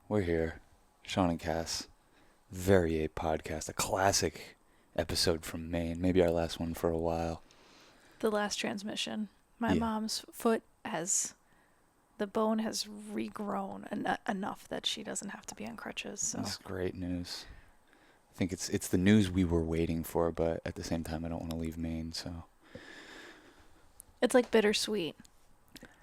We're here, Sean and Cass. Very a podcast, a classic episode from Maine. Maybe our last one for a while. The last transmission. My Yeah. mom's foot the bone has regrown enough that she doesn't have to be on crutches. So That's great news. I think it's the news we were waiting for, but at the same time, I don't want to leave Maine, so it's like bittersweet.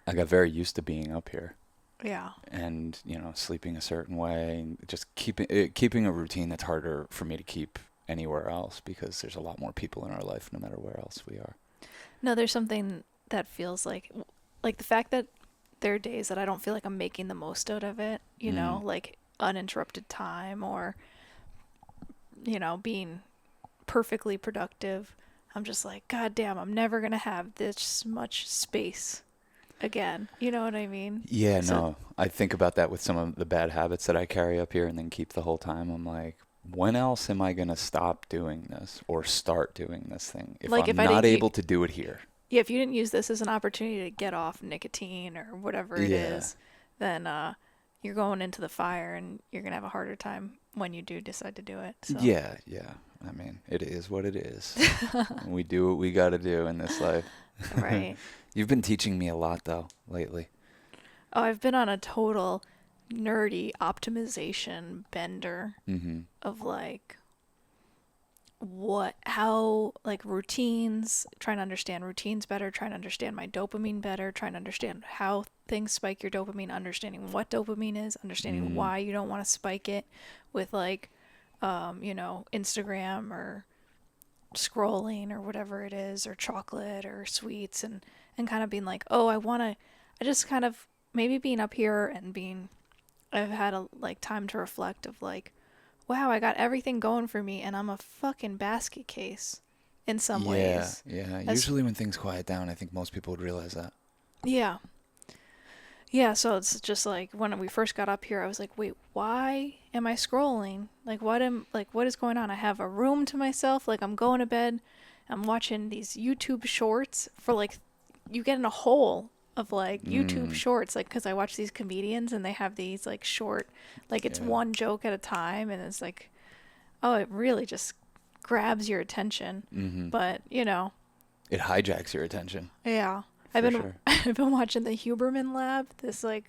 I got very used to being up here. Yeah. And sleeping a certain way, and just keeping a routine that's harder for me to keep anywhere else because there's a lot more people in our life no matter where else we are. No, there's something that feels like the fact that there are days that I don't feel like I'm making the most out of it, like uninterrupted time or being perfectly productive. I'm just like, God damn, I'm never going to have this much space again. You know what I mean? Yeah, no. I think about that with some of the bad habits that I carry up here and then keep the whole time. I'm like, when else am I going to stop doing this or start doing this thing if I'm not able to do it here? Yeah, if you didn't use this as an opportunity to get off nicotine or whatever it is, then you're going into the fire and you're going to have a harder time when you do decide to do it. So. Yeah. I mean, it is what it is. We do what we got to do in this life. Right. You've been teaching me a lot, though, lately. Oh, I've been on a total nerdy optimization bender of routines, trying to understand routines better, trying to understand my dopamine better, trying to understand how things spike your dopamine, understanding what dopamine is, understanding why you don't want to spike it with Instagram or scrolling or whatever it is, or chocolate or sweets, and kind of being like, I just kind of maybe being up here and I've had a time to reflect of wow, I got everything going for me and I'm a fucking basket case in some ways. Yeah. Usually when things quiet down, I think most people would realize that. Yeah. Yeah, so it's just when we first got up here, I was like, wait, why am I scrolling? What is going on? I have a room to myself. I'm going to bed. I'm watching these YouTube shorts for you get in a hole of YouTube shorts, because I watch these comedians and they have these short, it's one joke at a time, and it's it really just grabs your attention. But it hijacks your attention. Yeah. I've been watching the Huberman Lab. This I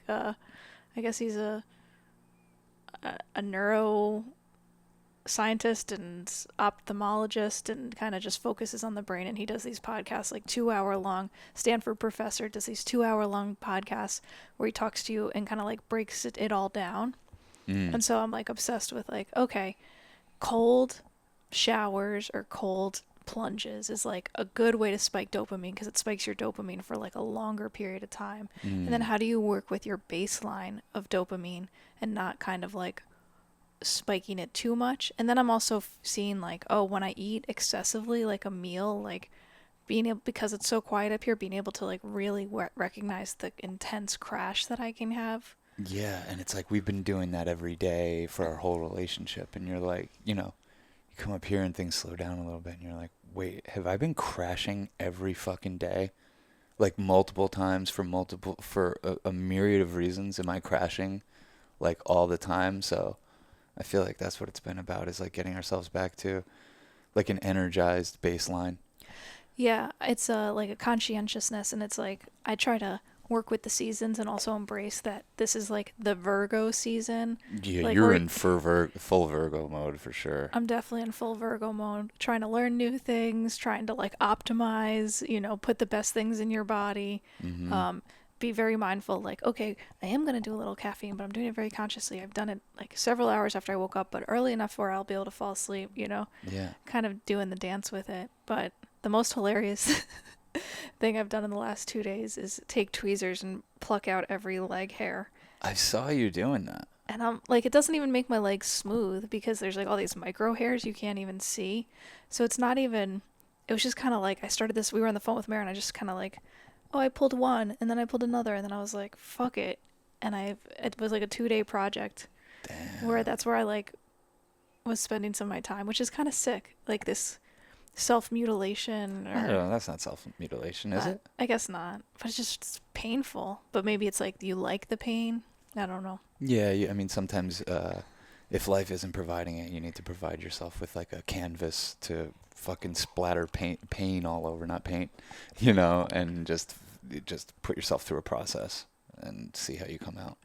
guess he's a neuroscientist and ophthalmologist, and kind of just focuses on the brain. And he does these podcasts, 2-hour long. Stanford professor does these 2-hour long podcasts where he talks to you and kind of breaks it all down. And so I'm obsessed with okay, cold showers or cold plunges is a good way to spike dopamine, because it spikes your dopamine for a longer period of time. And then how do you work with your baseline of dopamine and not kind of spiking it too much? And then I'm also seeing when I eat excessively, a meal, being able, because it's so quiet up here, being able to really recognize the intense crash that I can have. Yeah, and it's we've been doing that every day for our whole relationship, and you're you come up here and things slow down a little bit and you're like, wait, have I been crashing every fucking day? Multiple times for a myriad of reasons. Am I crashing all the time? So I feel that's what it's been about, is getting ourselves back to an energized baseline. Yeah, it's a conscientiousness, and it's I try to work with the seasons and also embrace that this is the Virgo season. Yeah, you're in full Virgo mode for sure. I'm definitely in full Virgo mode, trying to learn new things, trying to optimize, put the best things in your body. Be very mindful, okay, I am going to do a little caffeine, but I'm doing it very consciously. I've done it several hours after I woke up, but early enough where I'll be able to fall asleep, Yeah. Kind of doing the dance with it. But the most hilarious thing I've done in the last 2 days is take tweezers and pluck out every leg hair. I saw you doing that. And I'm it doesn't even make my legs smooth, because there's all these micro hairs you can't even see. So it's not even, it was just kind of I started this, we were on the phone with Mare, and I just kind of I pulled one, and then I pulled another, and then I was like, fuck it. And it was a 2-day project. Damn. Where that's where I was spending some of my time, which is kind of sick. This self-mutilation I don't or know. That's not self-mutilation, is it? I guess not. But it's painful. But maybe it's like you like the pain. I don't know. Yeah, I mean, sometimes if life isn't providing it, you need to provide yourself with like a canvas to fucking splatter pain all over, not paint, and just put yourself through a process and see how you come out.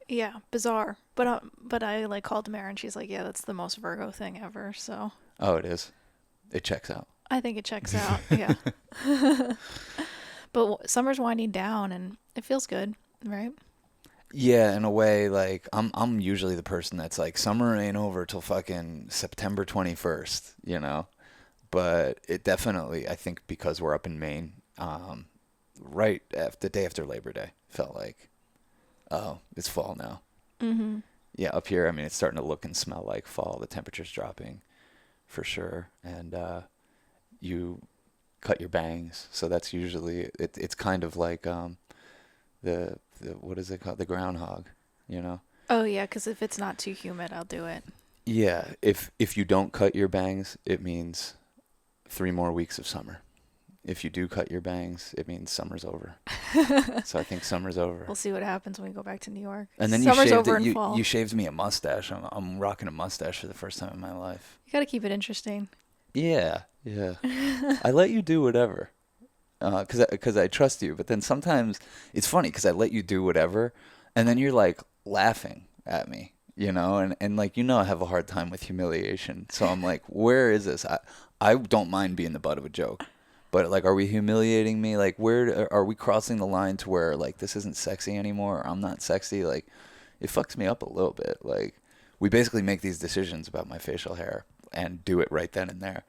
Yeah, bizarre. But I like called Mare and she's like, yeah, that's the most Virgo thing ever. So Oh, it is. It checks out. I think it checks out. Yeah. But summer's winding down and it feels good, right? Yeah, in a way, like I'm usually the person that's like summer ain't over till fucking September 21st, But it definitely, I think, because we're up in Maine, right after the day after Labor Day, felt like, oh, it's fall now. Mm-hmm. Yeah, up here, I mean, it's starting to look and smell like fall. The temperature's dropping for sure, and you cut your bangs, so that's usually it's kind of like the what is it called, the groundhog, you know? Oh yeah, because if it's not too humid, I'll do it. Yeah, if you don't cut your bangs, it means 3 more weeks of summer. If you do cut your bangs, it means summer's over. So I think summer's over. We'll see what happens when we go back to New York. And then Summer's over in fall. you shaved me a mustache. I'm rocking a mustache for the first time in my life. You gotta keep it interesting. Yeah, yeah. I let you do whatever, cause I trust you. But then sometimes it's funny because I let you do whatever, and then you're like laughing at me, and like I have a hard time with humiliation. So I'm like, where is this? I don't mind being the butt of a joke, but like, are we humiliating me? Like, where are we crossing the line to where like this isn't sexy anymore? Or I'm not sexy. Like, it fucks me up a little bit. Like, we basically make these decisions about my facial hair and do it right then and there.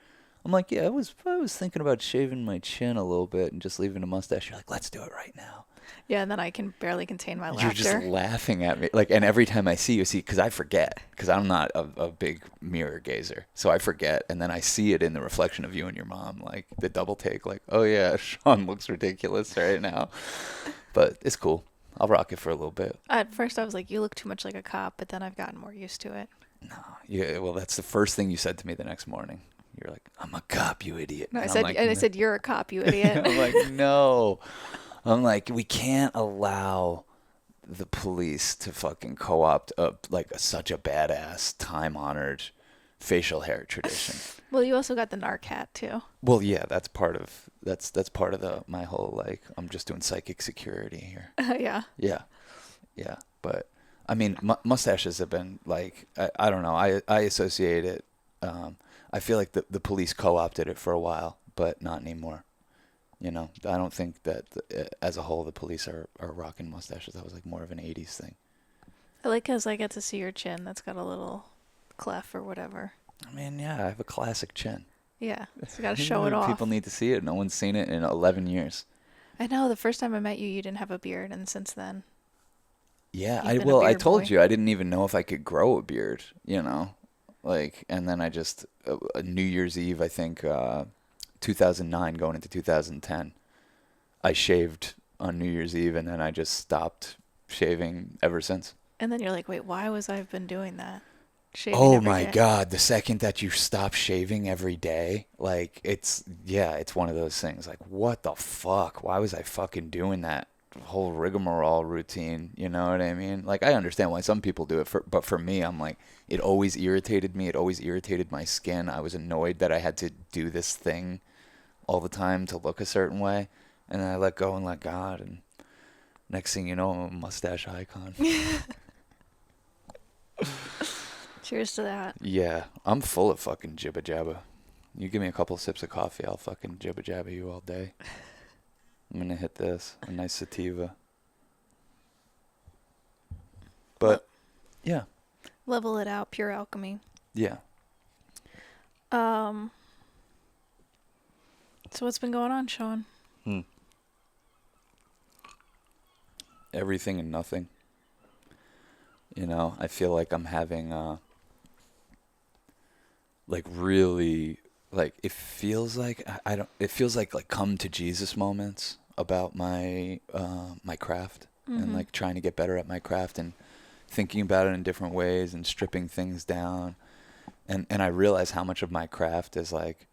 I'm like, yeah, I was thinking about shaving my chin a little bit and just leaving a mustache. You're like, let's do it right now. Yeah, and then I can barely contain my laughter. You're just laughing at me. Like, and every time I see you, because I forget, because I'm not a big mirror gazer. So I forget, and then I see it in the reflection of you and your mom, like the double take, like, oh yeah, Sean looks ridiculous right now. But it's cool. I'll rock it for a little bit. At first I was like, you look too much like a cop, but then I've gotten more used to it. No, yeah, well, that's the first thing you said to me the next morning. You're like, I'm a cop, you idiot. No, and I said, you're a cop, you idiot. I'm like, no. I'm like, we can't allow the police to fucking co-opt such a badass, time-honored facial hair tradition. Well, you also got the narc hat too. Well, yeah, that's part of my whole like, I'm just doing psychic security here. Yeah. Yeah. But I mean, mustaches have been like, I don't know. I associate it. I feel like the police co-opted it for a while, but not anymore. I don't think that as a whole the police are rocking mustaches. That was like more of an 80s thing. I like because I get to see your chin that's got a little clef or whatever. I mean, yeah, I have a classic chin. Yeah, so you got to show it off. People need to see it. No one's seen it in 11 years. I know. The first time I met you, you didn't have a beard, and since then. Yeah, I told you I didn't even know if I could grow a beard, like, and then I just New Year's Eve, I think, 2009 going into 2010, I shaved on New Year's Eve, and then I just stopped shaving ever since. And then you're like, wait, why was I been doing that? Shaving oh every my day? God, the second that you stop shaving every day, like, it's one of those things, like, what the fuck? Why was I fucking doing that whole rigmarole routine? You know what I mean? Like, I understand why some people do it, but for me, I'm like, it always irritated me. It always irritated my skin. I was annoyed that I had to do this thing all the time to look a certain way, and then I let go and let God, and next thing you know, I'm a mustache icon. Cheers to that. Yeah, I'm full of fucking jibba jabba. You give me a couple sips of coffee, I'll fucking jibba jabba you all day. I'm gonna hit this, a nice sativa. But yeah. Level it out, pure alchemy. Yeah. So what's been going on, Sean? Everything and nothing. I feel like I'm having like really, like, it feels like it feels like come to Jesus moments about my my craft, and like trying to get better at my craft and thinking about it in different ways and stripping things down, and I realize how much of my craft is like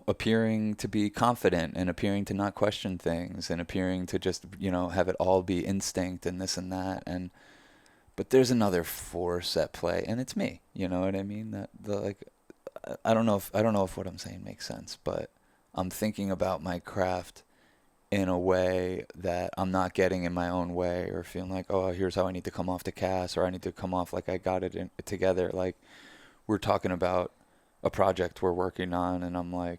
appearing to be confident and appearing to not question things and appearing to just, have it all be instinct and this and that. But there's another force at play, and it's me. You know what I mean? That the like, I don't know if what I'm saying makes sense, but I'm thinking about my craft in a way that I'm not getting in my own way or feeling like, oh, here's how I need to come off the cast, or I need to come off like I got it together. Like, we're talking about a project we're working on, and I'm like,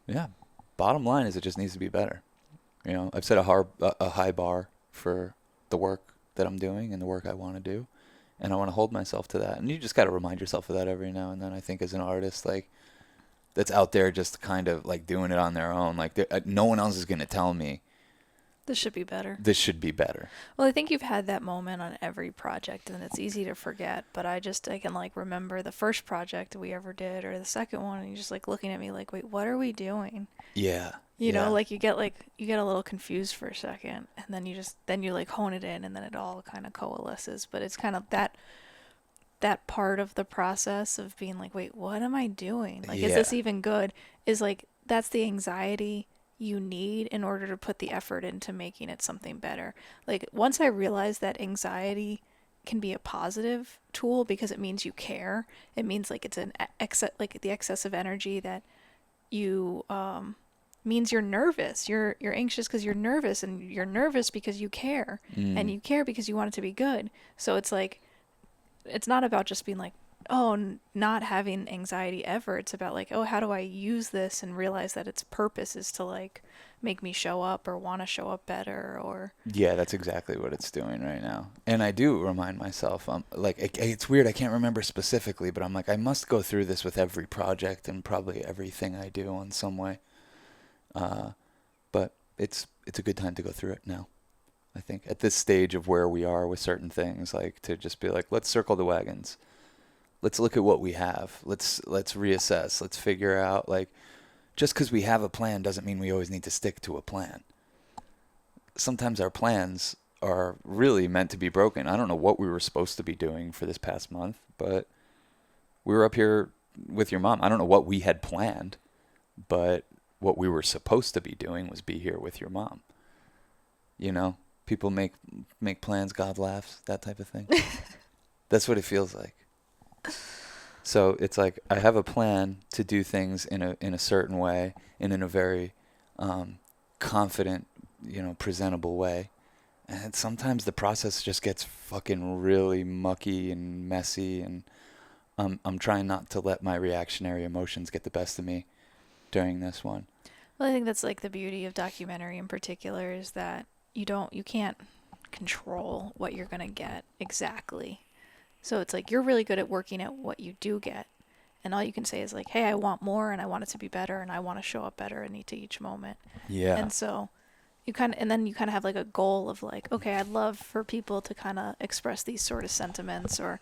yeah, bottom line is it just needs to be better. I've set a high bar for the work that I'm doing and the work I want to do, and I want to hold myself to that. And you just got to remind yourself of that every now and then. I think as an artist, like, that's out there just kind of like doing it on their own, like no one else is going to tell me This should be better. this should be better. Well, I think you've had that moment on every project, and it's easy to forget. But I can like remember the first project we ever did, or the second one, and you're just like looking at me like, wait, what are we doing? Yeah. You yeah. know, like you get a little confused for a second, and then you like hone it in, and then it all kind of coalesces. But it's kind of that part of the process of being like, wait, what am I doing? Like, is this even good? Is like, that's the anxiety you need in order to put the effort into making it something better. Like, once I realized that anxiety can be a positive tool because it means you care. It means like it's like the excess of energy that you means you're nervous. You're anxious because you're nervous, and you're nervous because you care, and you care because you want it to be good. So it's like, it's not about just being like, oh, not having anxiety ever. It's about like, oh, how do I use this and realize that its purpose is to like make me show up or want to show up better, or Yeah, that's exactly what it's doing right now. And I do remind myself, like, it's weird, I can't remember specifically, but I'm like, I must go through this with every project and probably everything I do in some way. But it's a good time to go through it now. I think at this stage of where we are with certain things, like, to just be like, let's circle the wagons. Let's look at what we have. Let's reassess. Let's figure out, like, just because we have a plan doesn't mean we always need to stick to a plan. Sometimes our plans are really meant to be broken. I don't know what we were supposed to be doing for this past month, but we were up here with your mom. I don't know what we had planned, but what we were supposed to be doing was be here with your mom. People make plans, God laughs, that type of thing. That's what it feels like. So it's like, I have a plan to do things in a certain way and in a very confident, presentable way. And sometimes the process just gets fucking really mucky and messy, and I'm trying not to let my reactionary emotions get the best of me during this one. Well, I think that's like the beauty of documentary in particular, is that you can't control what you're going to get exactly. So it's like, you're really good at working at what you do get. And all you can say is like, hey, I want more, and I want it to be better, and I want to show up better in each moment. Yeah. And so then you kind of have like a goal of like, okay, I'd love for people to kind of express these sort of sentiments, or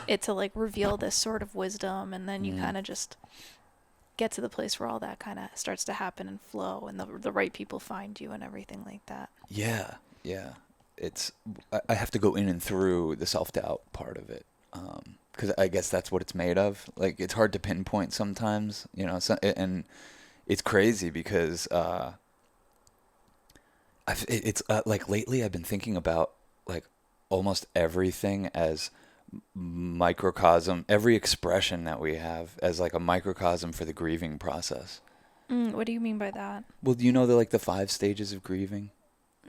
it to like reveal this sort of wisdom. And then you kind of just get to the place where all that kind of starts to happen and flow, and the right people find you and everything like that. Yeah. Yeah. I have to go in and through the self-doubt part of it, because I guess that's what it's made of. Like, it's hard to pinpoint sometimes, and it's crazy because like, lately I've been thinking about, like, almost everything as microcosm, every expression that we have as like a microcosm for the grieving process. What do you mean by that? Well, do you know the 5 stages of grieving?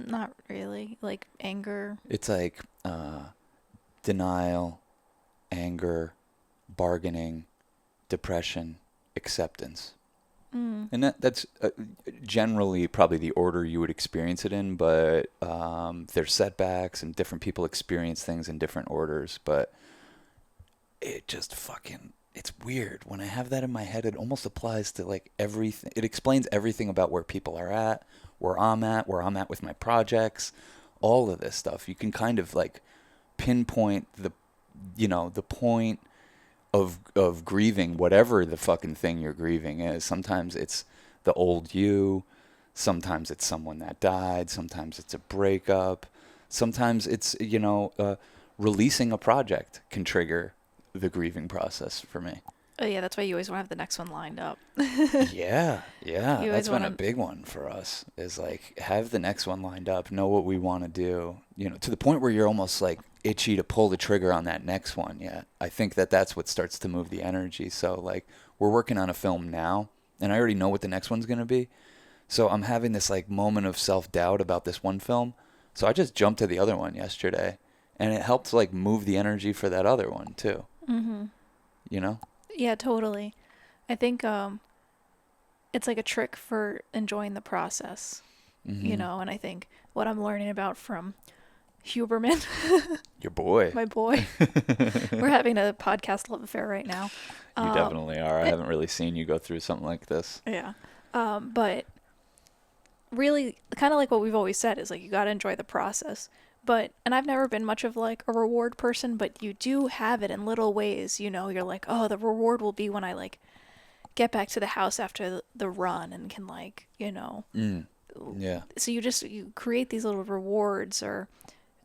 Not really. Like anger. It's like denial, anger, bargaining, depression, acceptance. And that's generally probably the order you would experience it in, but there's setbacks, and different people experience things in different orders. But it just it's weird. When I have that in my head, it almost applies to like everything. It explains everything about where people are at, where I'm at with my projects, all of this stuff. You can kind of like pinpoint the point of grieving, whatever the fucking thing you're grieving is. Sometimes it's the old you, sometimes it's someone that died, sometimes it's a breakup, sometimes it's releasing a project can trigger the grieving process for me. Oh yeah, that's why you always want to have the next one lined up. Yeah, yeah, You that's always been want a to. big one for us is like have the next one lined up, know what we want to do, to the point where you're almost like itchy to pull the trigger on that next one. Yeah, I think that that's what starts to move the energy. So like we're working on a film now, and I already know what the next one's going to be. So I'm having this like moment of self-doubt about this one film. So I just jumped to the other one yesterday, and it helped like move the energy for that other one too, Mm-hmm. you know? Yeah, totally. I think it's like a trick for enjoying the process, Mhm. and I think what I'm learning about from Huberman, Your boy. my boy, we're having a podcast love affair right now. You definitely are. I It, haven't really seen you go through something like this. yeah. But really, kind of like what we've always said is like you got to enjoy the process. And I've never been much of like a reward person, but you do have it in little ways. You're like, oh, the reward will be when I like get back to the house after the run and can like, Mm. Yeah. so you create these little rewards or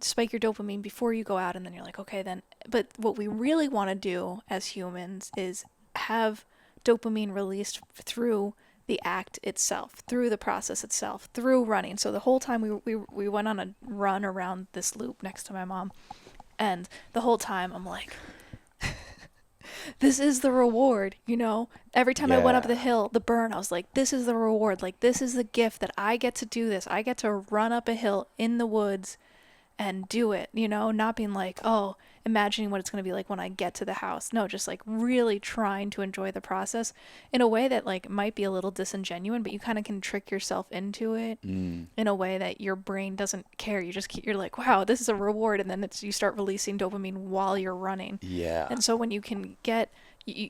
spike your dopamine before you go out, and then you're like, okay, then. But what we really want to do as humans is have dopamine released through the act itself, through the process itself, through running. So the whole time we went on a run around this loop next to my mom, and the whole time I'm like, this is the reward, Every time I went up Yeah. the hill, the burn, I was like, this is the reward. Like, this is the gift that I get to do this. I get to run up a hill in the woods and do it, not being like, oh, imagining what it's going to be like when I get to the house. No, just like really trying to enjoy the process in a way that like might be a little disingenuous, but you kind of can trick yourself into it Mm. in a way that your brain doesn't care. You're like, wow, this is a reward. And then you start releasing dopamine while you're running. Yeah. And so when you can you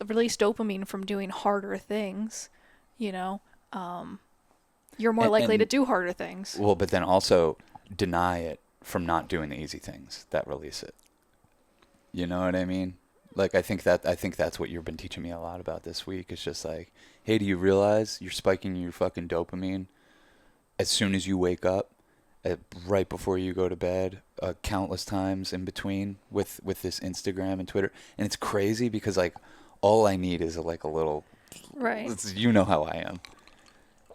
release dopamine from doing harder things, you know, you're more likely to And do harder things. well, but then also deny it from not doing the easy things that release it. You know what I mean? Like I think that's what you've been teaching me a lot about this week. It's just like, hey, do you realize you're spiking your fucking dopamine as soon as you wake up, right before you go to bed, countless times in between with this Instagram and Twitter, and it's crazy because like all I need is like a little, Right. you know how I am,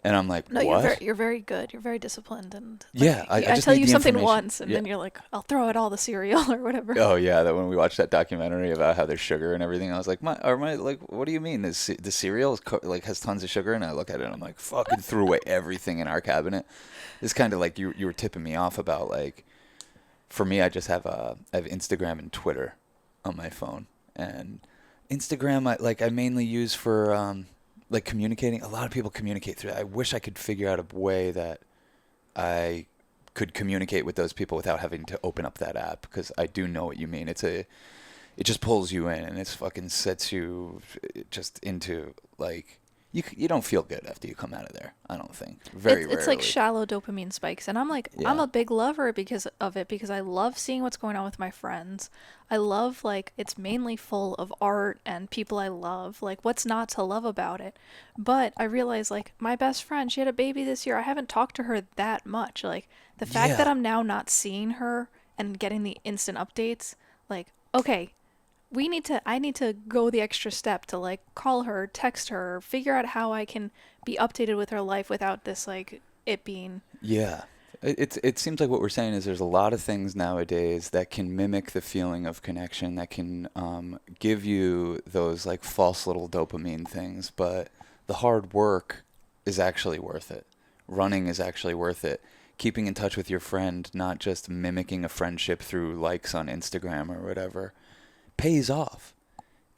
and I'm like, No, what? you're very good. You're very disciplined, and Yeah, like I I just tell need you the something information. once, and Yeah. then you're like, I'll throw out all the cereal or whatever. Oh yeah, that when we watched that documentary about how there's sugar and everything, I was like, like, what do you mean? The cereal like has tons of sugar? And I look at it and I'm like, fucking threw away everything in our cabinet. It's kind of like you were tipping me off about like, for me, I just have Instagram and Twitter on my phone, and Instagram I mainly use for like communicating. A lot of people communicate through that. I wish I could figure out a way that I could communicate with those people without having to open up that app, because I do know what you mean. It just pulls you in and it's fucking sets you just into like you don't feel good after you come out of there. I don't think. Very It's like rarely. shallow dopamine spikes, and I'm Yeah. a big lover because of it, because I love seeing what's going on with my friends. I love like it's mainly full of art and people I love. Like, what's not to love about it? But I realize like my best friend, she had a baby this year. I haven't talked to her that much. Like, the fact that Yeah. I'm now not seeing her and getting the instant updates, like, okay, I need to go the extra step to like call her, text her, figure out how I can be updated with her life without this like it being. Yeah. It seems like what we're saying is there's a lot of things nowadays that can mimic the feeling of connection, that can give you those like false little dopamine things, but the hard work is actually worth it. Running is actually worth it. Keeping in touch with your friend, not just mimicking a friendship through likes on Instagram or whatever, pays off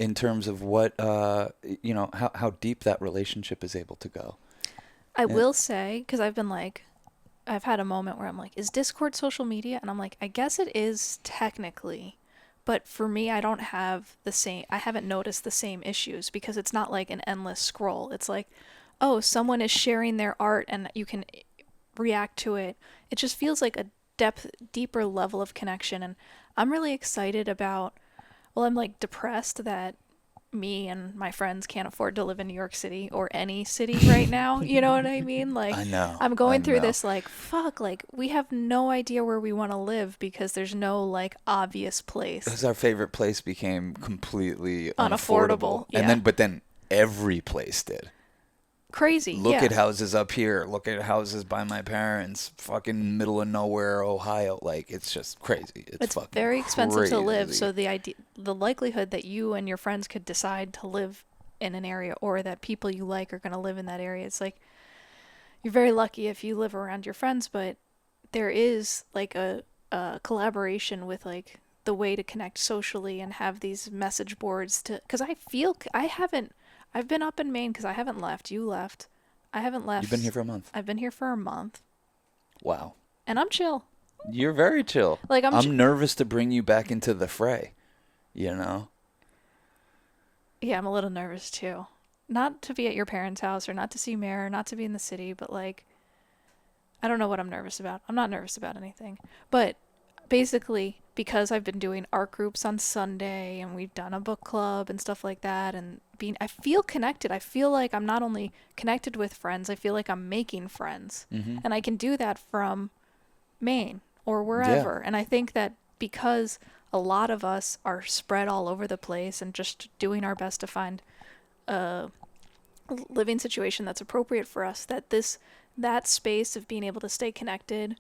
in terms of what how deep that relationship is able to go. I And will say, because I've had a moment where I'm like, is Discord social media? And I'm like, I guess it is technically. But for me, I haven't noticed the same issues because it's not like an endless scroll. It's like, oh, someone is sharing their art and you can react to it. It just feels like a deeper level of connection. And I'm really excited about, well, I'm like depressed that me and my friends can't afford to live in New York City or any city right now. You know what I mean? Like, I know. I'm I going through know. this, like, fuck, like, we have no idea where we want to live because there's no, like, obvious place. Because our favorite place became completely Unaffordable, unaffordable. yeah. But then every place did. Crazy, Look yeah. at houses up here. Look at houses by my parents. Fucking middle of nowhere, Ohio. Like, it's just crazy. It's fucking very expensive to live, crazy. so the likelihood that you and your friends could decide to live in an area or that people you like are going to live in that area, it's like you're very lucky if you live around your friends, but there is like a collaboration with like the way to connect socially and have these message boards to, because I've been up in Maine because I haven't left. You left. I haven't left. You've been here for a month. I've been here for a month. Wow. And I'm chill. You're very chill. Like, I'm nervous to bring you back into the fray, you know? Yeah, I'm a little nervous too. Not to be at your parents' house or not to see Mare, not to be in the city, but like, I don't know what I'm nervous about. I'm not nervous about anything. But basically, because I've been doing art groups on Sunday and we've done a book club and stuff like that, and I feel connected. I feel like I'm not only connected with friends, I feel like I'm making friends. Mm-hmm. And I can do that from Maine or wherever. Yeah. And I think that because a lot of us are spread all over the place and just doing our best to find a living situation that's appropriate for us, that space of being able to stay connected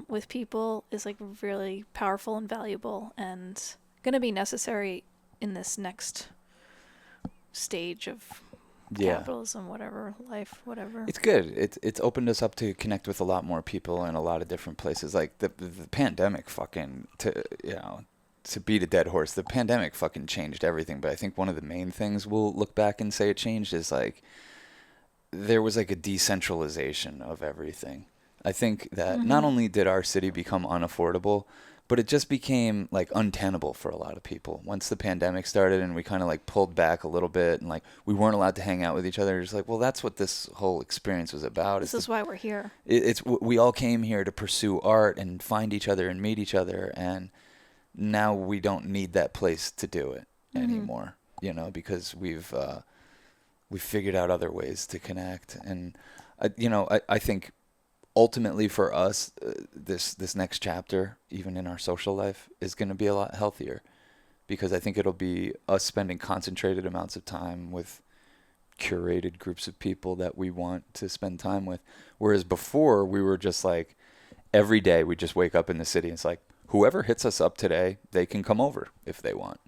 with people is like really powerful and valuable and going to be necessary in this next stage of capitalism, whatever, life, whatever. It's good. It's opened us up to connect with a lot more people in a lot of different places. Like the pandemic fucking, to beat a dead horse, the pandemic fucking changed everything. But I think one of the main things we'll look back and say it changed is like there was like a decentralization of everything. I think that not only did our city become unaffordable, but it just became like untenable for a lot of people once the pandemic started and we kind of like pulled back a little bit and like we weren't allowed to hang out with each other. It's like, well, that's what this whole experience was about. This is why we're here. We all came here to pursue art and find each other and meet each other, and now we don't need that place to do it anymore, because we've figured out other ways to connect. And I think ultimately for us, this next chapter, even in our social life, is going to be a lot healthier, because I think it'll be us spending concentrated amounts of time with curated groups of people that we want to spend time with. Whereas before we were just like, every day we just wake up in the city and it's like, whoever hits us up today, they can come over if they want.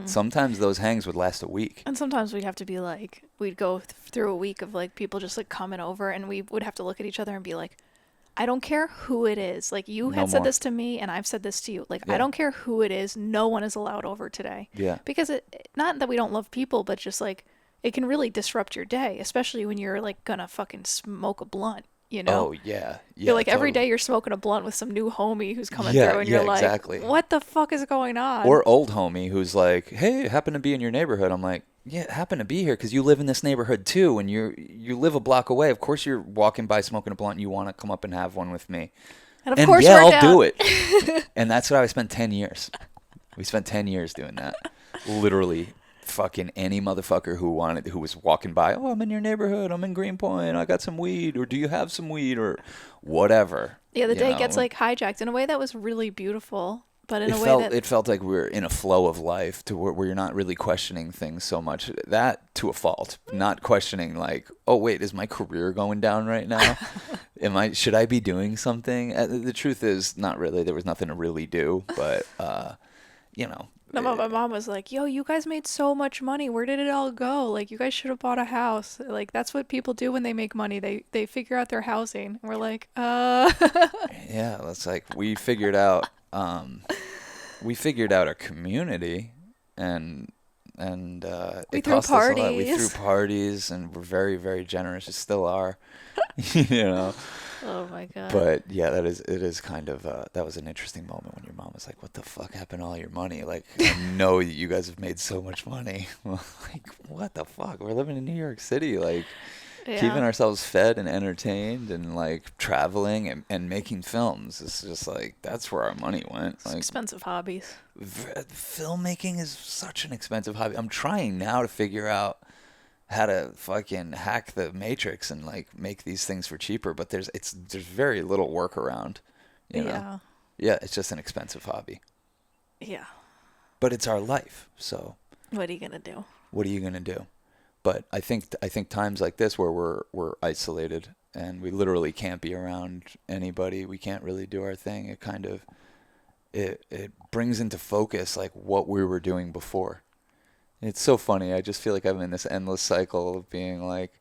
Sometimes those hangs would last a week. And sometimes we'd have to be like, we'd go through a week of like people just like coming over, and we would have to look at each other and be like, I don't care who it is. Like, you had said this to me and I've said this to you. Like, I don't care who it is. No one is allowed over today. Yeah. Because not that we don't love people, but just like, it can really disrupt your day, especially when you're like gonna fucking smoke a blunt, Oh, yeah. You're like, totally. every day you're smoking a blunt with some new homie who's coming through, and you're like, exactly. what the fuck is going on? Or old homie who's like, hey, happen to be in your neighborhood. I'm like, yeah, happen to be here because you live in this neighborhood too, and you live a block away. Of course you're walking by smoking a blunt and you want to come up and have one with me. And of course we're I'll down. do it. And that's what I spent 10 years. We spent 10 years doing that. Literally fucking any motherfucker who was walking by, oh, I'm in your neighborhood, I'm in Greenpoint, I got some weed, or do you have some weed, or whatever. Yeah, the day gets like hijacked in a way that was really beautiful, but in a way that it felt like we were in a flow of life to where you're not really questioning things so much. That to a fault, not questioning like, oh wait, is my career going down right now? Should I be doing something? The truth is, not really. There was nothing to really do, but No, my mom was like, yo, you guys made so much money. Where did it all go? Like, you guys should have bought a house. Like, that's what people do when they make money. They figure out their housing. And we're like, Yeah, it's like we figured out a community, and we it threw cost us a lot. We parties. threw parties, and we're very, very generous. We still are, Oh my god. But yeah, it is kind of that was an interesting moment when your mom was like, "What the fuck happened to all your money? Like, I know you guys have made so much money. Like, what the fuck? We're living in New York City. Like, Keeping Yeah. ourselves fed and entertained and like traveling and making films. It's just like that's where our money went. It's Like expensive hobbies. filmmaking is such an expensive hobby. I'm trying now to figure out how to fucking hack the matrix and like make these things for cheaper, but there's very little workaround, you know. Yeah. Yeah, it's just an expensive hobby. Yeah. But it's our life. So, What are you gonna do? what are you going to do? But I think times like this where we're isolated and we literally can't be around anybody, we can't really do our thing. It kind of it brings into focus like what we were doing before. It's so funny. I just feel like I'm in this endless cycle of being like,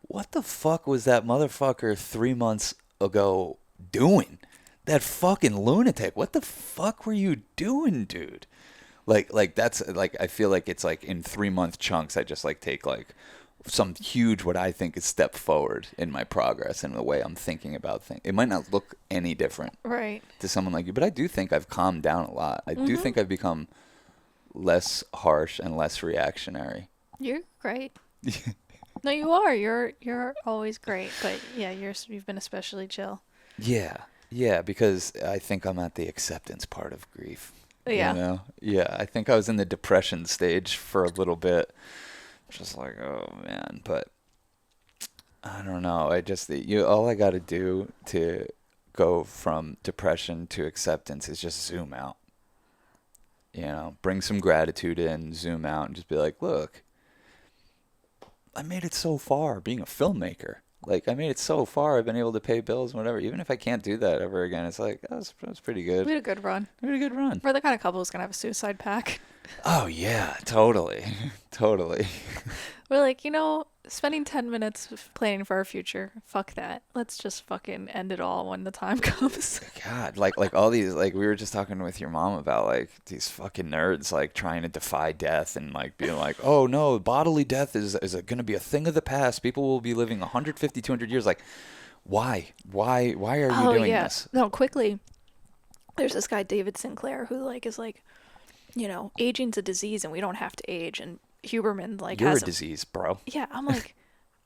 what the fuck was that motherfucker 3 months ago doing? That fucking lunatic. What the fuck were you doing, dude? Like that's like I feel like it's like in 3 month chunks. I just like take like some huge what I think is step forward in my progress and the way I'm thinking about things. It might not look any different Right. to someone like you, but I do think I've calmed down a lot. I do Mhm. think I've become less harsh and less reactionary. You're great. No, you are. You're always great. But yeah, you've been especially chill. Yeah, yeah, because I think I'm at the acceptance part of grief. You Yeah. know? Yeah, I think I was in the depression stage for a little bit. Just like, oh man, but I don't know. All I got to do to go from depression to acceptance is just zoom out. You know, bring some gratitude in, zoom out, and just be like, look, I made it so far being a filmmaker. Like, I made it so far. I've been able to pay bills and whatever. Even if I can't do that ever again, it's like, that was pretty good. We had a good run. We had a good run. We're the kind of couple who's gonna have a suicide pact. Oh, yeah, totally. Totally. We're like, spending 10 minutes planning for our future. Fuck that. Let's just fucking end it all when the time comes. God, like all these, like we were just talking with your mom about like these fucking nerds like trying to defy death and like being like, oh no, bodily death is going to be a thing of the past. People will be living 150, 200 years. Like, why? Why are you doing this? No, quickly. There's this guy, David Sinclair, who like is like, aging's a disease and we don't have to age. And Huberman like You're has a disease, bro. Yeah, I'm like,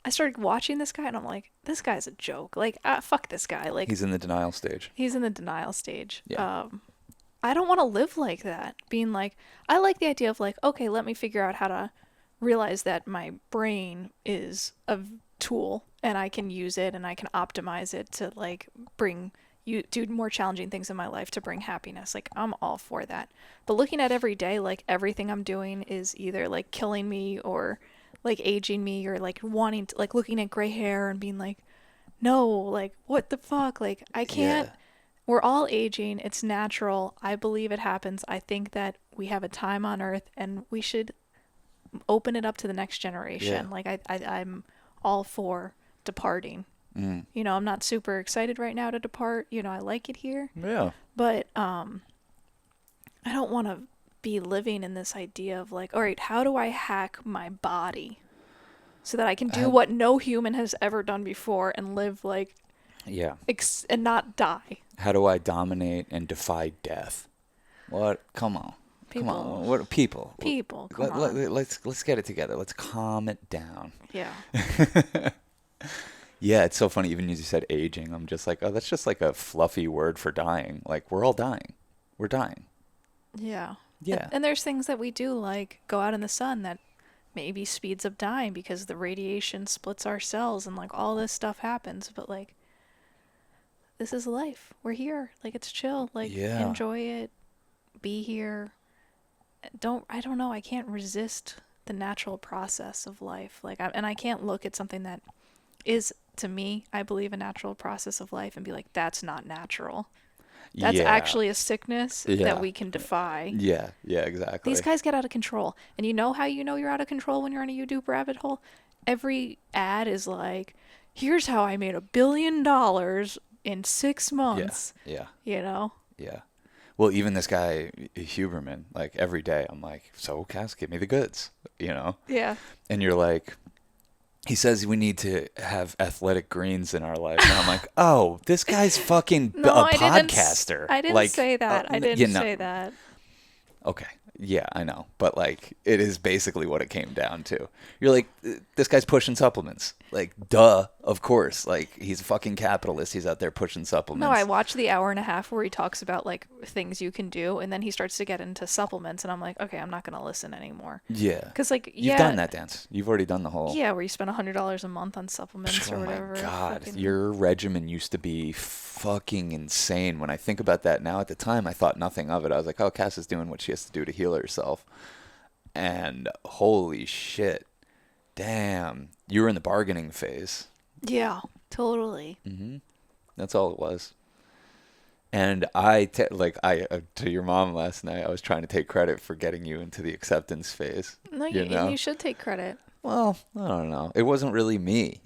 I started watching this guy and I'm like, this guy's a joke. Like, fuck this guy. Like, He's in the denial stage. he's in the denial stage. Yeah. I don't want to live like that. Being like, I like the idea of like, okay, let me figure out how to realize that my brain is a tool and I can use it and I can optimize it to like do more challenging things in my life to bring happiness. Like, I'm all for that. But looking at every day, like everything I'm doing is either like killing me or like aging me or like wanting to like looking at gray hair and being like, no, like what the fuck? Like I can't. Yeah. We're all aging. It's natural. I believe it happens. I think that we have a time on earth and we should open it up to the next generation. Yeah. Like I'm all for departing. Mm. I'm not super excited right now to depart. I like it here, Yeah. but I don't want to be living in this idea of like, all right, how do I hack my body so that I can do what no human has ever done before and live like Yeah. and not die? How do I dominate and defy death? What? Come on. Come on. People. What people? People, come on. Let's get it together. Let's calm it down. Yeah. Yeah, it's so funny. Even as you said aging, I'm just like, oh, that's just like a fluffy word for dying. Like we're all dying. We're dying. Yeah. Yeah. And there's things that we do like go out in the sun that maybe speeds up dying because the radiation splits our cells and like all this stuff happens. But like, this is life. We're here. Like it's chill. Like Yeah. enjoy it. Be here. I don't know. I can't resist the natural process of life. Like, I can't look at something that is, to me, I believe, a natural process of life and be like, that's not natural. That's Yeah. actually a sickness Yeah. that we can defy. Yeah. Yeah. Exactly. These guys get out of control. And you know how you know you're out of control when you're in a YouTube rabbit hole? Every ad is like, here's how I made $1 billion in 6 months. Yeah. Yeah. Well, even this guy Huberman, like every day, I'm like, so Cass, give me the goods, Yeah. And you're like, he says we need to have athletic greens in our life, and I'm like, oh, this guy's fucking No, a I podcaster. I didn't like, say that. I didn't say that. Okay, yeah, I know, but like, it is basically what it came down to. You're like, this guy's pushing supplements. Like, duh, of course. Like, he's a fucking capitalist. He's out there pushing No, I supplements. watched the hour and a half where he talks about like things you can do, and then he starts to get into supplements, and I'm like, okay, I'm not gonna listen anymore. Yeah. Cause like, You've yeah, done that dance. You've already done the whole. yeah, where you spend $100 a month on supplements Oh or my whatever. God. Fucking, Your regimen used to be fucking insane. When I think about that now, at the time, I thought nothing of it. I was like, oh, Cass is doing what she has to do to heal herself. And holy shit. Damn. You were in the bargaining phase. yeah, totally. Hmm. That's all it was. And to your mom last night, I was trying to take credit for getting you into the acceptance phase, No, you and know? you should take credit. Well, I don't know. It wasn't really me,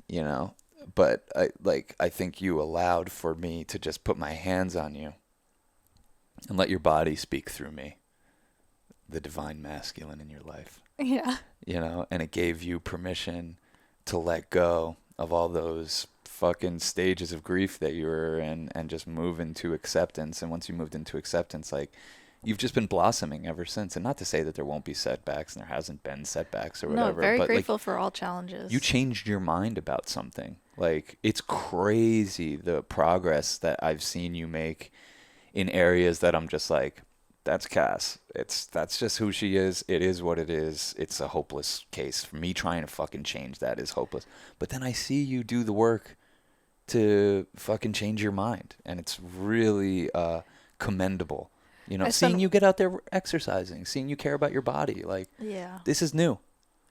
but I think you allowed for me to just put my hands on you and let your body speak through me, the divine masculine in your life, Yeah. and it gave you permission to let go of all those fucking stages of grief that you were in and just move into acceptance. And once you moved into acceptance, like, you've just been blossoming ever since. And not to say that there won't be setbacks, and there hasn't been setbacks or No, whatever, very but like, grateful for all you challenges. changed your mind about something. Like, it's crazy the progress that I've seen you make in areas that I'm just like, that's Cass. That's just who she is. It is what it is. It's a hopeless case. For me trying to fucking change that is hopeless. But then I see you do the work to fucking change your mind, and it's really commendable. I Seeing spent, you get out there exercising, seeing you care about your body, like, yeah, this is new.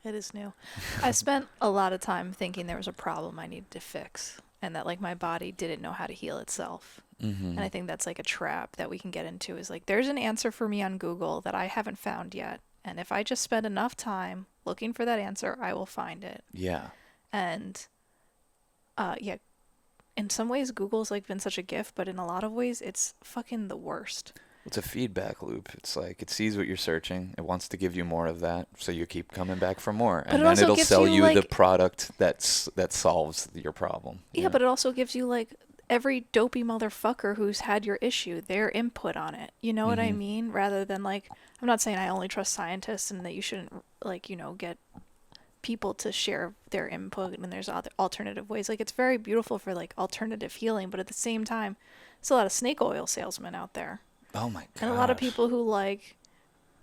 it is new. I spent a lot of time thinking there was a problem I needed to fix, and that like my body didn't know how to heal itself. Mm-hmm. And I think that's like a trap that we can get into is like, there's an answer for me on Google that I haven't found yet. And if I just spend enough time looking for that answer, I will find it. Yeah. And yeah, in some ways, Google's like been such a gift, but in a lot of ways, it's fucking the worst. It's a feedback loop. It's like it sees what you're searching. It wants to give you more of that, so you keep coming back for more, But and it then also it'll gives sell you, you the like, product that solves your problem. yeah, but it also gives you like every dopey motherfucker who's had your issue, their input on it. You know what I Mm-hmm. mean? Rather than like, I'm not saying I only trust scientists and that you shouldn't like, get people to share their input and there's other alternative ways. Like, it's very beautiful for like alternative healing, but at the same time, there's a lot of snake oil salesmen out there. Oh my And a lot of gosh. people who like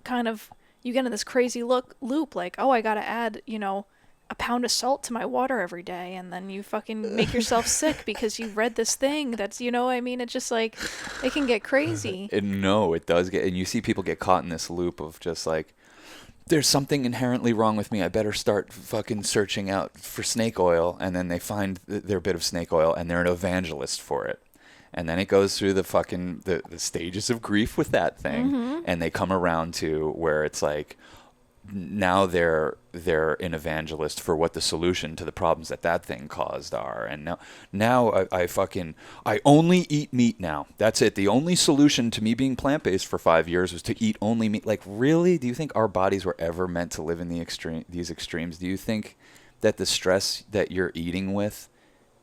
kind of, you get in this crazy loop like, oh, I gotta add, a pound of salt to my water every day, and then you fucking make yourself sick because you read this thing that's, I mean, it's just like, it can get crazy. No, it does get, and you see people get caught in this loop of just like, there's something inherently wrong with me. I better start fucking searching out for snake oil, and then they find their bit of snake oil, and they're an evangelist for it. And then it goes through the fucking the stages of grief with that thing, and they come around to where it's like, now they're an evangelist for what the solution to the problems that thing caused are. And now I only eat meat now. That's it. The only solution to me being plant-based for 5 years was to eat only meat. Like, really? Do you think our bodies were ever meant to live in these extremes? Do you think that the stress that you're eating with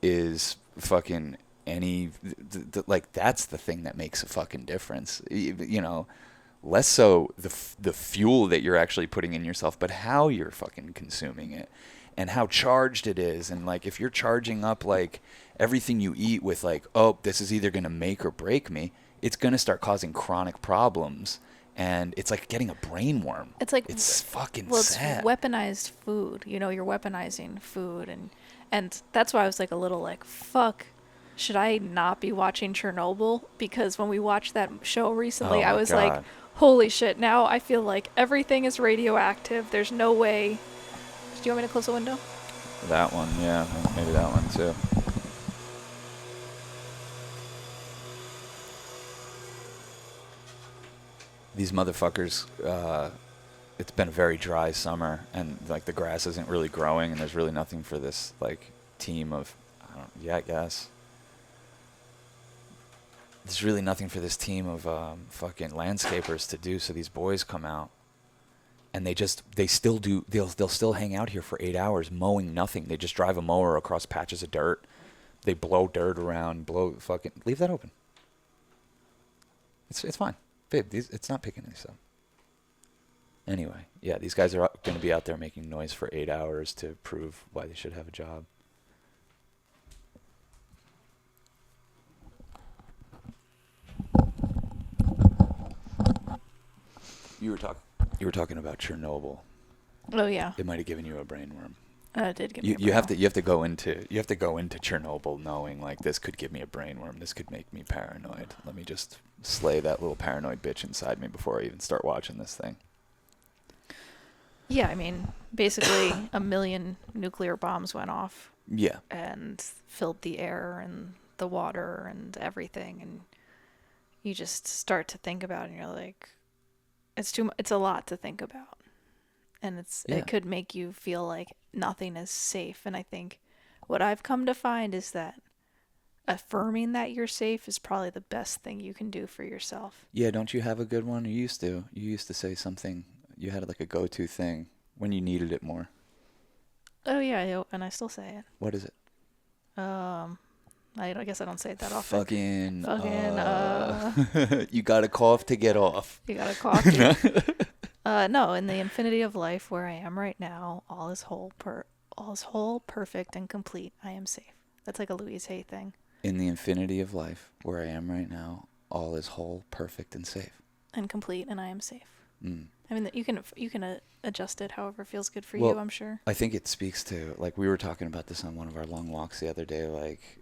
is fucking like, that's the thing that makes a fucking difference? Less so the fuel that you're actually putting in yourself, but how you're fucking consuming it and how charged it is. And like, if you're charging up like everything you eat with like, oh, this is either going to make or break me, it's going to start causing chronic problems. And it's like getting a brain worm. It's like, it's fucking well, it's sad. weaponized food. You're weaponizing food, and that's why I was like a little like, fuck, should I not be watching Chernobyl? Because when we watched that show recently, Oh I my was like, God. holy shit, now I feel like everything is radioactive. There's no way. Do you want me to close the window? That one, yeah, maybe that one too. These motherfuckers, it's been a very dry summer, and like the grass isn't really growing, and there's really nothing for this like team of, I guess. There's really nothing for this team of fucking landscapers to do, so these boys come out, and they'll still hang out here for 8 hours mowing nothing. They just drive a mower across patches of dirt. They blow dirt around, leave that open. It's fine. Babe, it's not picking this up. Anyway, yeah, these guys are going to be out there making noise for 8 hours to prove why they should have a job. You were talking about Chernobyl. Oh yeah, It might have given you a brain worm. it did give me. You have to go into Chernobyl knowing like this could give me a brain worm. This could make me paranoid. Let me just slay that little paranoid bitch inside me before I even start watching this thing. Yeah, I mean, basically a million nuclear bombs went off. Yeah. And filled the air and the water and everything, and you just start to think about it and you're like, it's a lot to think about. And it could make you feel like nothing is safe. And I think what I've come to find is that affirming that you're safe is probably the best thing you can do for yourself. Yeah, don't you have a good one? You used to say something. You had like a go-to thing when you needed it more. Oh yeah, and I still say it. What is it? I guess I don't say it that often. Fucking Fucking you gotta cough to get off. You gotta cough. No, in the infinity of life where I am right now, all is whole, perfect, and complete. I am safe. That's like a Louise Hay thing. In the infinity of life where I am right now, all is whole, perfect, and safe. And complete, and I am safe. Mm. I mean, you can adjust it however feels good for Well, you, I'm sure. I think it speaks to, like, we were talking about this on one of our long walks the other day, like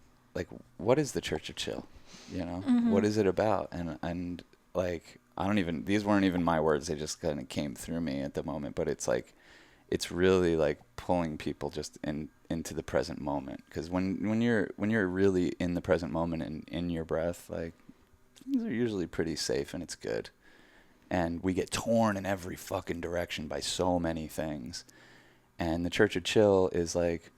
what is the Church of Chill? You know? Mm-hmm. What is it about? And like, these weren't even my words, they just kind of came through me at the moment, but it's like, it's really like pulling people just into the present moment. Because when you're really in the present moment and in your breath, like, things are usually pretty safe and it's good. And we get torn in every fucking direction by so many things. And the Church of Chill is like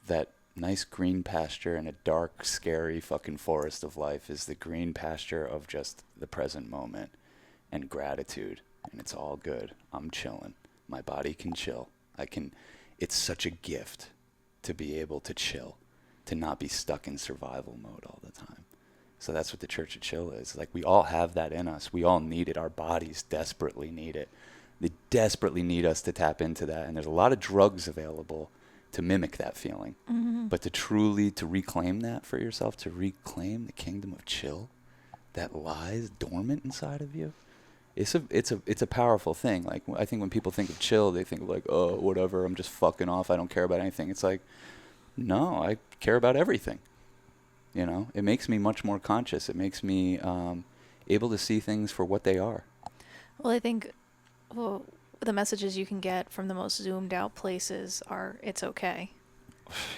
that nice green pasture in a dark, scary fucking forest of life is the green pasture of just the present moment and gratitude. And it's all good. I'm chilling. My body can chill. It's such a gift to be able to chill, to not be stuck in survival mode all the time. So that's what the Church of Chill is. Like, we all have that in us. We all need it. Our bodies desperately need it. They desperately need us to tap into that. And there's a lot of drugs available to mimic that feeling. Mm-hmm. But to reclaim that for yourself, to reclaim the kingdom of chill that lies dormant inside of you, it's a powerful thing. Like, I think when people think of chill, they think of like, oh, whatever, I'm just fucking off. I don't care about anything. It's like, no, I care about everything. You know, it makes me much more conscious. It makes me able to see things for what they are. Well, I think the messages you can get from the most zoomed out places are, it's okay.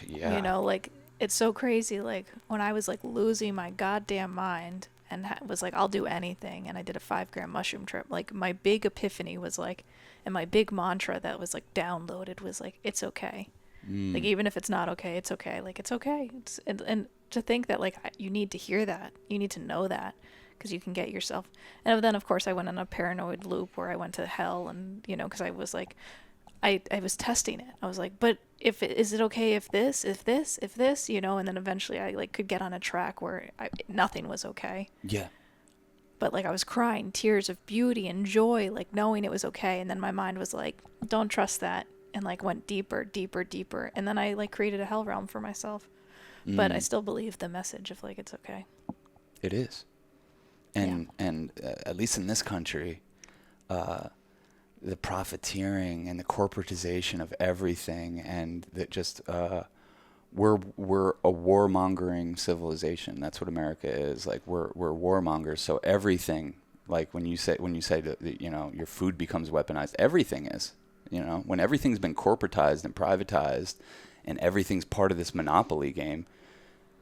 Yeah. You know, like, it's so crazy. Like, when I was like losing my goddamn mind and was like, I'll do anything, and I did a 5-gram mushroom trip, like, my big epiphany was like, and my big mantra that was like downloaded was like, it's okay. Like, even if it's not okay, it's okay. Like, it's okay. And to think that, like, you need to hear that. You need to know that, because you can get yourself. And then, of course, I went on a paranoid loop where I went to hell, and, you know, because I was like, I was testing it. I was like, but is it okay if this, you know? And then eventually I, like, could get on a track where nothing was okay. Yeah. But, like, I was crying tears of beauty and joy, like, knowing it was okay. And then my mind was like, don't trust that. And, like, went deeper. And then I, like, created a hell realm for myself. But I still believe the message of, like, it's okay. It is. And at least in this country, the profiteering and the corporatization of everything, and that just we're a warmongering civilization. That's what America is. Like, we're warmongers. So everything, like when you say that, you know, your food becomes weaponized, everything is. You know, when everything's been corporatized and privatized and everything's part of this monopoly game,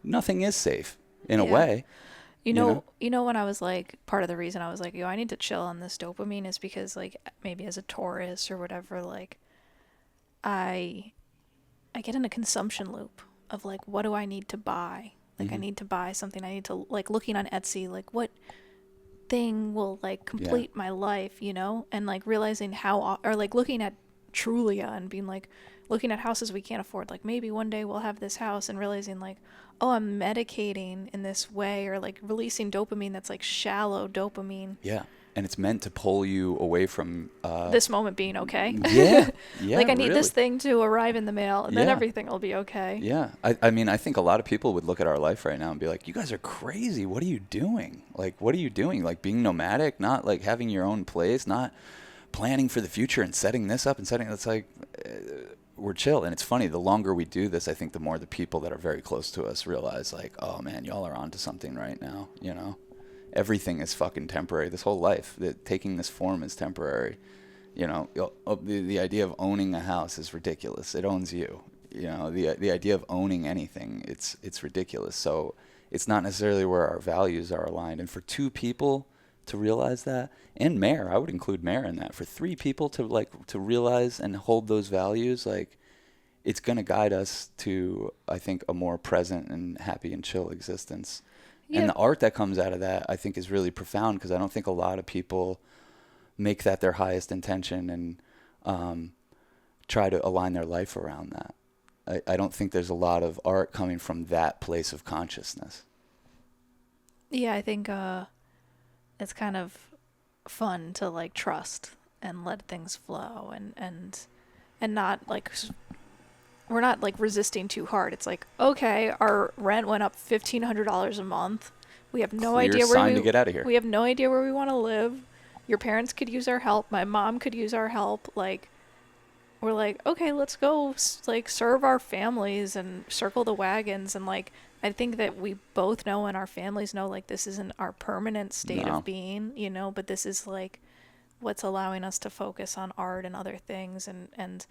nothing is safe in a way. You know, when I was like, part of the reason I was like, I need to chill on this dopamine is because, like, maybe as a Taurus or whatever, like, I get in a consumption loop of, like, what do I need to buy? Like, I need to buy something. I need to, like, looking on Etsy, like, what thing will, like, complete my life, you know? And, like, realizing or, like, looking at Trulia and being, like, looking at houses we can't afford. Like, maybe one day we'll have this house, and realizing, like, oh, I'm medicating in this way, or, like, releasing dopamine that's, like, shallow dopamine. Yeah. and it's meant to pull you away from this moment being okay. yeah, yeah, Like I need really. this thing to arrive in the mail, and then Yeah. everything will be okay. Yeah. I mean, I think a lot of people would look at our life right now and be like, you guys are crazy. What are you doing? Like, what are you doing? Like, being nomadic, not like having your own place, not planning for the future and setting this up and setting it's like we're chill. And it's funny, the longer we do this, I think the more the people that are very close to us realize, like, oh man, y'all are onto something right now. You know, everything is fucking temporary. This whole life, that taking this form is temporary. You know, the idea of owning a house is ridiculous. It owns you. You know, the idea of owning anything, it's ridiculous. So it's not necessarily where our values are aligned. And for two people to realize that, and Mare, I would include Mare in that. For three people to realize and hold those values, like, it's gonna guide us to, I think, a more present and happy and chill existence. Yeah. And the art that comes out of that, I think, is really profound, because I don't think a lot of people make that their highest intention and try to align their life around that. I don't think there's a lot of art coming from that place of consciousness. Yeah, I think it's kind of fun to like trust and let things flow and not like we're not like resisting too hard. It's like, okay, our rent went up $1,500 a month. We have no Clear idea where sign to get out of here. we have no idea where we want to live. Your parents could use our help. My mom could use our help. Like, we're like, okay, let's go like serve our families and circle the wagons. And like, I think that we both know and our families know, like, this isn't our permanent state No. of being, you know, but this is like what's allowing us to focus on art and other things. And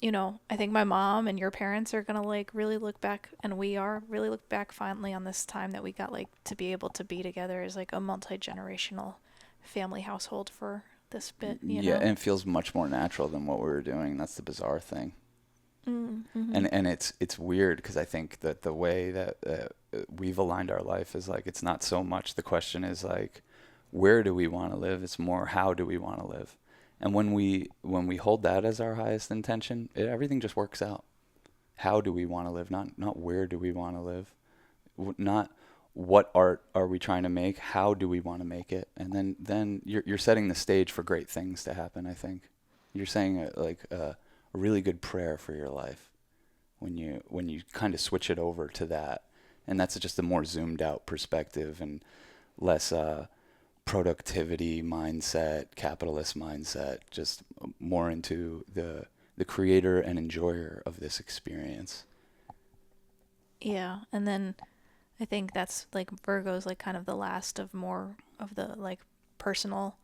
you know, I think my mom and your parents are going to like really look back, and we are really look back fondly on this time that we got like to be able to be together as like a multi-generational family household for this bit, you Yeah, know? and it feels much more natural than what we were doing. That's the bizarre thing. Mm-hmm. And it's weird, because I think that the way that we've aligned our life is like, it's not so much the question is like, where do we want to live? It's more, how do we want to live? And when we hold that as our highest intention, everything just works out. How do we want to live? Not where do we want to live? Not what art are we trying to make? How do we want to make it? And then you're setting the stage for great things to happen. I think you're saying a really good prayer for your life when you kind of switch it over to that, and that's just a more zoomed out perspective and less productivity mindset, capitalist mindset, just more into the creator and enjoyer of this experience. Yeah, and then I think that's like Virgo's like kind of the last of more of the like personal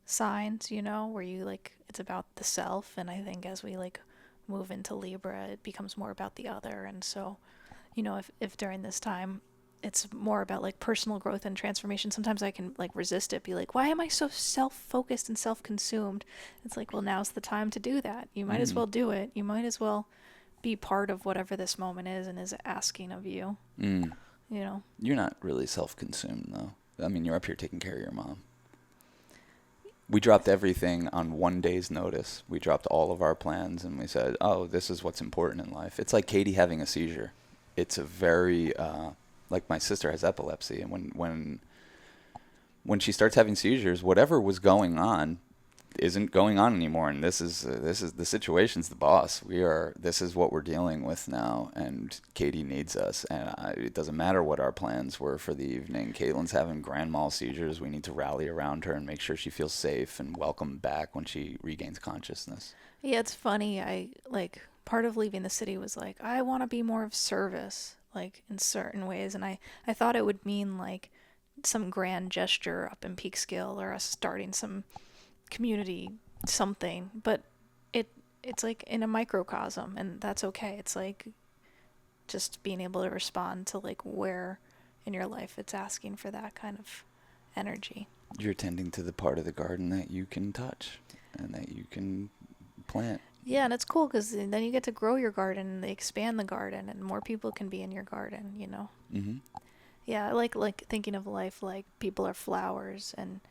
signs, you know, where you like it's about the self, and I think as we like move into Libra, it becomes more about the other. And so, you know, if during this time it's more about like personal growth and transformation, sometimes I can like resist it, be like, why am I so self-focused and self-consumed? It's like, well, now's the time to do that. You might as well do it. You might as well be part of whatever this moment is and is asking of you. You know, You're not really self-consumed, though. I mean, you're up here taking care of your mom. We dropped everything on one day's notice. We dropped all of our plans, and we said, oh, this is what's important in life. It's like Katie having a seizure. It's a very, like my sister has epilepsy, and when she starts having seizures, whatever was going on isn't going on anymore, and this is the situation's the boss. This is what we're dealing with now, and Katie needs us, and it doesn't matter what our plans were for the evening. Caitlin's having grand mal seizures. We need to rally around her and make sure she feels safe and welcome back when she regains consciousness. yeah, it's funny. I like part of leaving the city was like, I want to be more of service, like in certain ways. And I thought it would mean like some grand gesture up in Peekskill or us starting some community something, but it's like in a microcosm, and that's okay. It's like just being able to respond to like where in your life it's asking for that kind of energy. You're tending to the part of the garden that you can touch and that you can plant. Yeah, and it's cool because then you get to grow your garden and they expand the garden and more people can be in your garden, you know? Mm-hmm. Yeah, I like thinking of life like people are flowers, and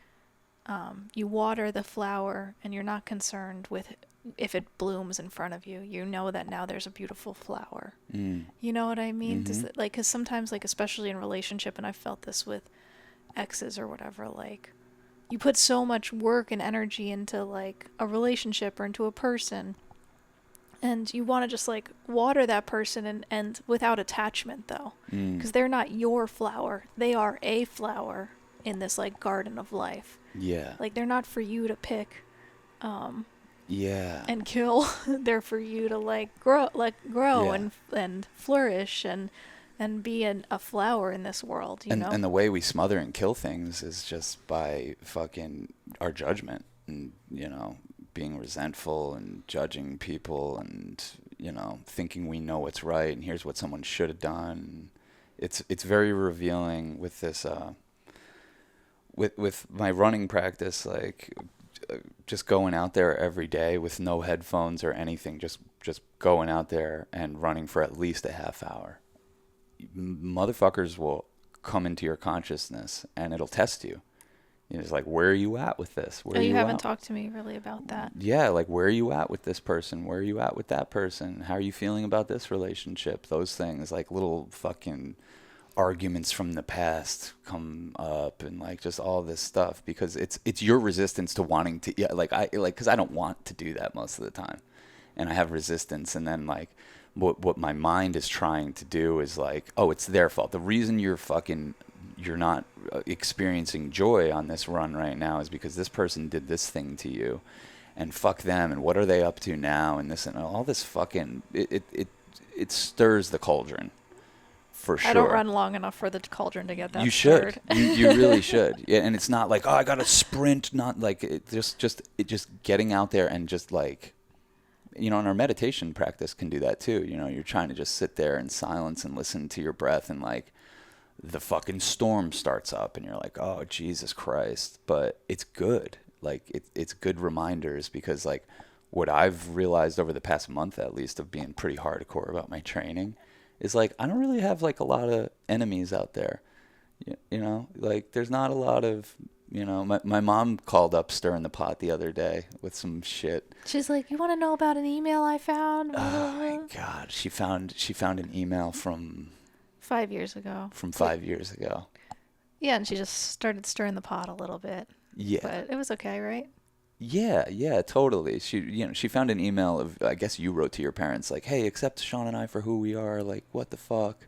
you water the flower and you're not concerned with if it blooms in front of you. You know that now there's a beautiful flower. You know what I mean? Mm-hmm. Because sometimes, like, especially in relationship, and I've felt this with exes or whatever, like, you put so much work and energy into like a relationship or into a person, and you want to just like water that person and without attachment though, Mm. because they're not your flower, they are a flower in this like garden of life. Yeah. Like they're not for you to pick Yeah. and kill. They're for you to like grow Yeah. and flourish and be a flower in this world, you know. And the way we smother and kill things is just by fucking our judgment and, you know, being resentful and judging people and, you know, thinking we know what's right and here's what someone should have done. It's very revealing with this with my running practice, like just going out there every day with no headphones or anything, just going out there and running for at least a half hour. Motherfuckers will come into your consciousness and it'll test you. You know, it's like, where are you at with this? Where Oh, are you you haven't at? talked to me really about that. Yeah, like where are you at with this person? Where are you at with that person? How are you feeling about this relationship? Those things, like little fucking arguments from the past come up and like just all this stuff because it's your resistance to wanting to, yeah, like I like, because I don't want to do that most of the time and I have resistance, and then like what my mind is trying to do is like, oh, it's their fault. The reason you're not experiencing joy on this run right now is because this person did this thing to you, and fuck them, and what are they up to now, and this and all this fucking it stirs the cauldron for sure. I don't run long enough for the cauldron to get that You stirred. should. You really should. Yeah, and it's not like, oh, I got to sprint, not like just getting out there and just like, you know, and our meditation practice can do that too. You know, you're trying to just sit there in silence and listen to your breath, and like the fucking storm starts up and you're like, oh, Jesus Christ. But it's good. Like it's good reminders, because like what I've realized over the past month, at least, of being pretty hardcore about my training is like, I don't really have like a lot of enemies out there. You know, like there's not a lot of, you know, my mom called up stirring the pot the other day with some shit. She's like, you want to know about an email I found? Oh my God. She found an email from 5 years ago. 5 years ago. Yeah, and she just started stirring the pot a little bit. Yeah. But it was okay, right? Yeah, totally. She found an email of, I guess you wrote to your parents like, "Hey, accept Sean and I for who we are. Like, what the fuck?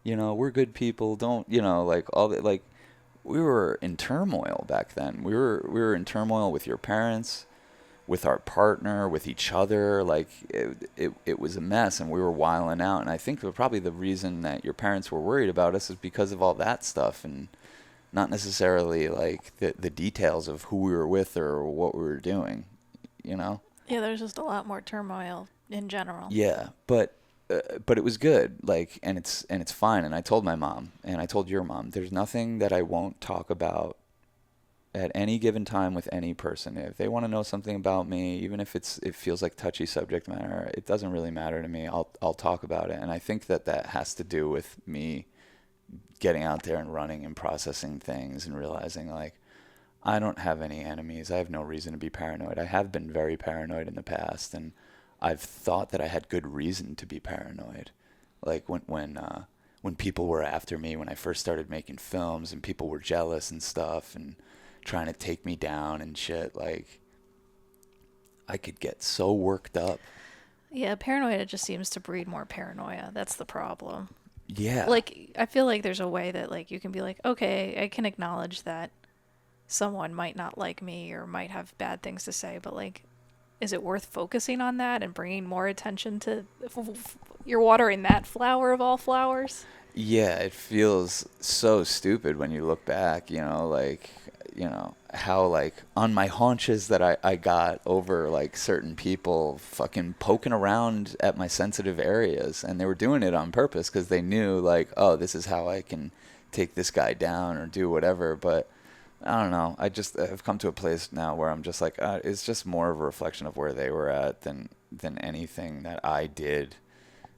You know, we're good people. Don't, you know, like all that, like we were in turmoil back then. We were in turmoil with your parents, with our partner, with each other. Like it was a mess, and we were wilding out. And I think probably the reason that your parents were worried about us is because of all that stuff, and not necessarily like the details of who we were with or what we were doing, you know? Yeah, there's just a lot more turmoil in general. Yeah, but it was good, like, and it's fine. And I told my mom, and I told your mom, there's nothing that I won't talk about at any given time with any person. If they want to know something about me, even if it feels like touchy subject matter, it doesn't really matter to me. I'll talk about it. And I think that has to do with me getting out there and running and processing things and realizing like I don't have any enemies. I have no reason to be paranoid. I have been very paranoid in the past, and I've thought that I had good reason to be paranoid. Like when people were after me when I first started making films, and people were jealous and stuff and trying to take me down and shit, like I could get so worked up. Yeah, paranoia just seems to breed more paranoia. That's the problem. Yeah. Like, I feel like there's a way that, like, you can be like, okay, I can acknowledge that someone might not like me or might have bad things to say, but, like, is it worth focusing on that and bringing more attention to... You're watering that flower of all flowers? Yeah, it feels so stupid when you look back, you know, like, you know, how, like, on my haunches that I got over, like, certain people fucking poking around at my sensitive areas. And they were doing it on purpose because they knew, like, oh, this is how I can take this guy down or do whatever. But I don't know. I've come to a place now where I'm just like, it's just more of a reflection of where they were at than anything that I did.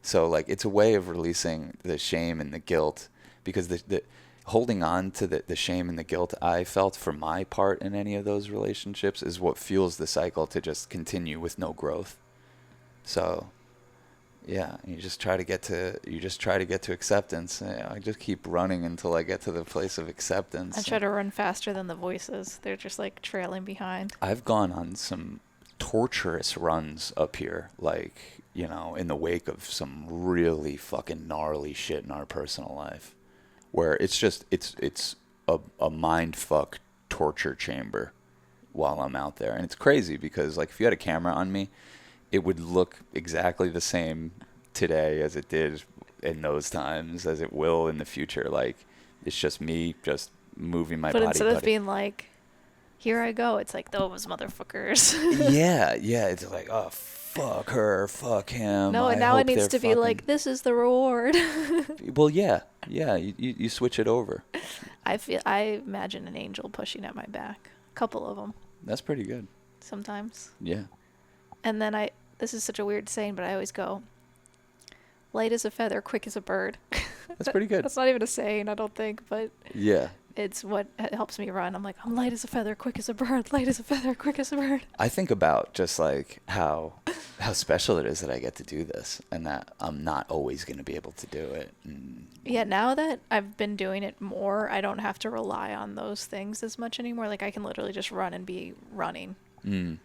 So, like, it's a way of releasing the shame and the guilt, because the holding on to the shame and the guilt I felt for my part in any of those relationships is what fuels the cycle to just continue with no growth. So, Yeah, you just try to get to acceptance. I just keep running until I get to the place of acceptance. I try to run faster than the voices. They're just like trailing behind. I've gone on some torturous runs up here, like, in the wake of some really fucking gnarly shit in our personal life, where it's a mind fuck torture chamber while I'm out there. And it's crazy because, like, if you had a camera on me, it would look exactly the same today as it did in those times, as it will in the future. Like, it's just me just moving my body. But instead of being like, here I go, it's like, those motherfuckers. Yeah, it's like, oh, fuck her, fuck him. No, and now it needs to be like, this is the reward. Well, yeah, you switch it over. I imagine an angel pushing at my back. A couple of them. That's pretty good. Sometimes. Yeah. And then this is such a weird saying, but I always go, light as a feather, quick as a bird. That's pretty good. That's not even a saying, I don't think, but yeah, it's what helps me run. I'm like, I'm light as a feather, quick as a bird, light as a feather, quick as a bird. I think about just like how special it is that I get to do this, and that I'm not always going to be able to do it. Yeah, now that I've been doing it more, I don't have to rely on those things as much anymore. Like, I can literally just run and be running. Mm.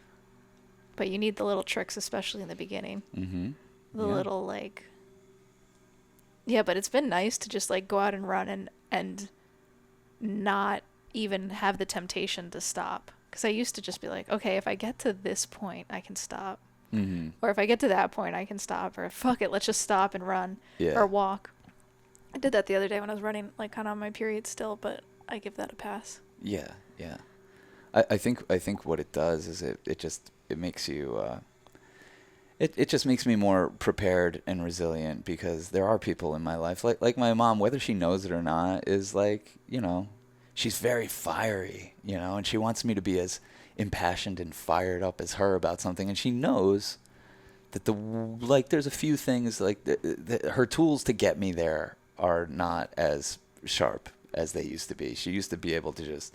But you need the little tricks, especially in the beginning. Mm-hmm. The little, like... Yeah, but it's been nice to just, like, go out and run and not even have the temptation to stop. Because I used to just be like, okay, if I get to this point, I can stop. Mm-hmm. Or if I get to that point, I can stop. Or fuck it, let's just stop and run. Yeah. Or walk. I did that the other day when I was running, like, kind of on my period still, but I give that a pass. Yeah. I think what it does is it makes you... It just makes me more prepared and resilient, because there are people in my life, like my mom, whether she knows it or not, is like, she's very fiery, and she wants me to be as impassioned and fired up as her about something. And she knows that there's a few things, like her tools to get me there are not as sharp as they used to be. She used to be able to just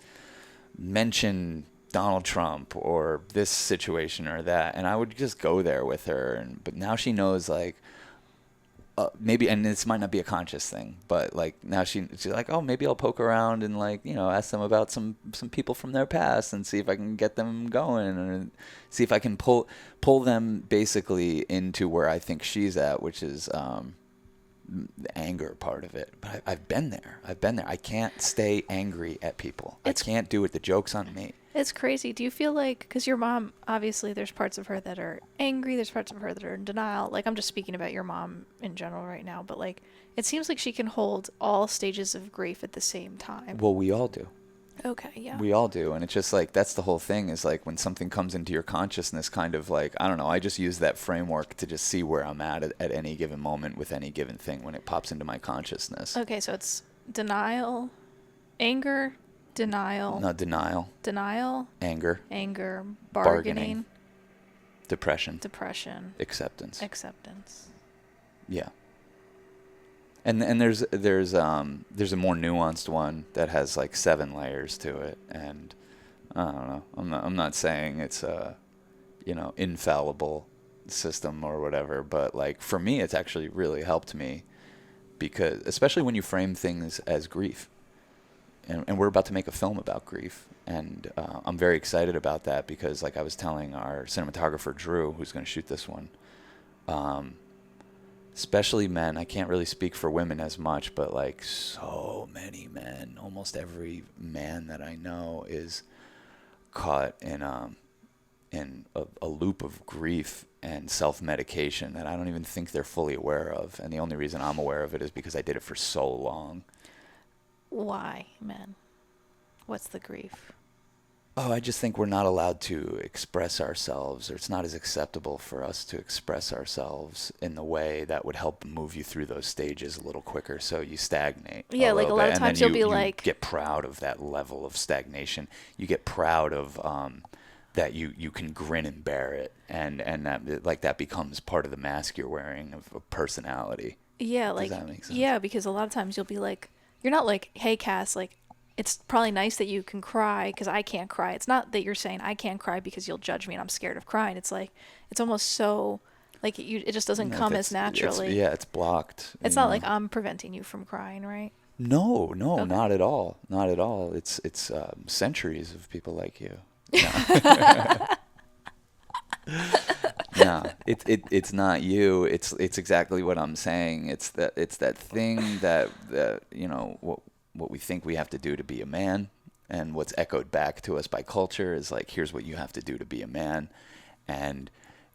mention Donald Trump or this situation or that, and I would just go there with her. But now she knows, like, maybe, and this might not be a conscious thing, but like now she's like, oh, maybe I'll poke around and, like, ask them about some people from their past and see if I can get them going, and see if I can pull them basically into where I think she's at, which is the anger part of it. But I've been there. I can't stay angry at people. I can't do it. The joke's on me. It's crazy. Do you feel like, because your mom, obviously there's parts of her that are angry, there's parts of her that are in denial. Like, I'm just speaking about your mom in general right now, but like, it seems like she can hold all stages of grief at the same time. Well, we all do. Okay, yeah. We all do. And it's just like, that's the whole thing, is like when something comes into your consciousness, kind of like, I don't know, I just use that framework to just see where I'm at any given moment with any given thing when it pops into my consciousness. Okay, so it's denial, anger, denial. No, denial. Denial. Anger. Bargaining. Depression. Acceptance. Yeah. And there's a more nuanced one that has like 7 layers to it, and I don't know. I'm not saying it's a infallible system or whatever, but like for me, it's actually really helped me, because especially when you frame things as grief, and we're about to make a film about grief, and I'm very excited about that, because like I was telling our cinematographer Drew, who's going to shoot this one. Especially men, I can't really speak for women as much, but like so many men, almost every man that I know is caught in a loop of grief and self-medication that I don't even think they're fully aware of. And the only reason I'm aware of it is because I did it for so long. Why, men? What's the grief? Oh, I just think we're not allowed to express ourselves, or it's not as acceptable for us to express ourselves in the way that would help move you through those stages a little quicker, so you stagnate. Yeah, like a lot of times you'll be like... You get proud of that level of stagnation. You get proud of that you can grin and bear it, and that, like, that becomes part of the mask you're wearing of a personality. Yeah, like... Does that make sense? Yeah, because a lot of times you'll be like... You're not like, hey, Cass, like... It's probably nice that you can cry because I can't cry. It's not that you're saying I can't cry because you'll judge me and I'm scared of crying. It's like, it's almost so Like it just doesn't No, come as naturally. it's blocked. It's not like I'm preventing you from crying, right? No, no, Okay. not at all. Not at all. It's centuries of people like you. No. No, it's not you. It's exactly what I'm saying. It's that thing that what we think we have to do to be a man, and what's echoed back to us by culture is like, here's what you have to do to be a man, and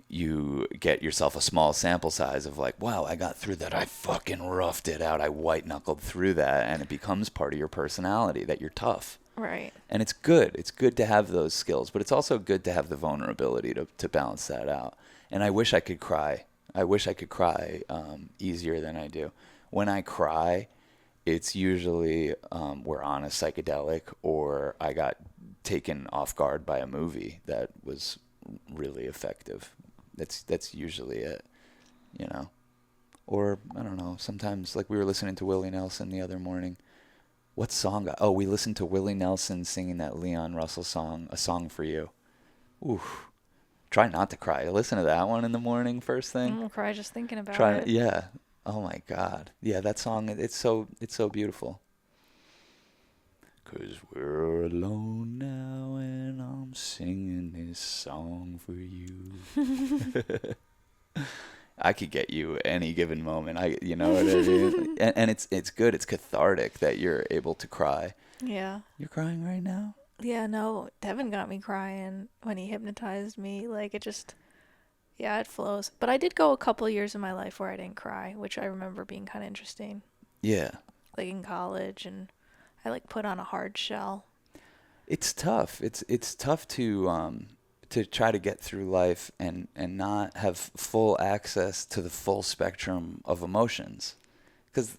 you get yourself a small sample size of like, wow, I got through that. I fucking roughed it out. I white knuckled through that, and it becomes part of your personality that you're tough. Right. And it's good. It's good to have those skills, but it's also good to have the vulnerability to balance that out. And I wish I could cry. I wish I could cry easier than I do. When I cry, it's usually we're on a psychedelic, or I got taken off guard by a movie that was really effective. That's usually it, you know. Or I don't know. Sometimes, like we were listening to Willie Nelson the other morning. What song? Oh, we listened to Willie Nelson singing that Leon Russell song, "A Song for You." Oof. Try not to cry. Listen to that one in the morning, first I'm thing. gonna cry just thinking about Try, it. yeah. Oh my God. Yeah, that song. It's so beautiful. 'Cause we're alone now, and I'm singing this song for you. I could get you any given moment. You know what I mean? And it's good. It's cathartic that you're able to cry. Yeah. You're crying right now? Yeah, no, Devin got me crying when he hypnotized me. Like, it just, yeah, it flows. But I did go a couple years in my life where I didn't cry, which I remember being kind of interesting. Yeah. Like in college, and I like put on a hard shell. It's tough. It's tough to try to get through life and not have full access to the full spectrum of emotions, because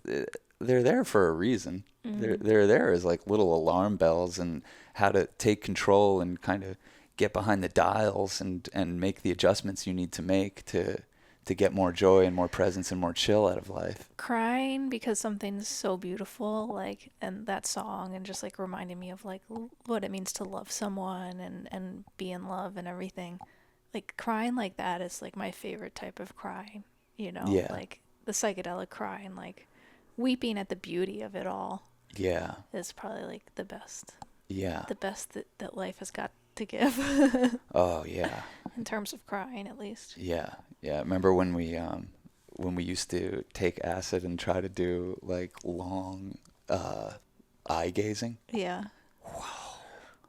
they're there for a reason. They're there as like little alarm bells, and how to take control and kind of get behind the dials and make the adjustments you need to make to get more joy and more presence and more chill out of life. Crying because something's so beautiful, like, and that song, and just like reminding me of like what it means to love someone and be in love and everything. Like, crying like that is like my favorite type of crying, Yeah. like the psychedelic crying, like weeping at the beauty of it all Yeah. is probably like Yeah. the best that life has got to give. Oh yeah. In terms of crying, at least. Yeah. Yeah. Remember when we used to take acid and try to do like long eye gazing? Yeah.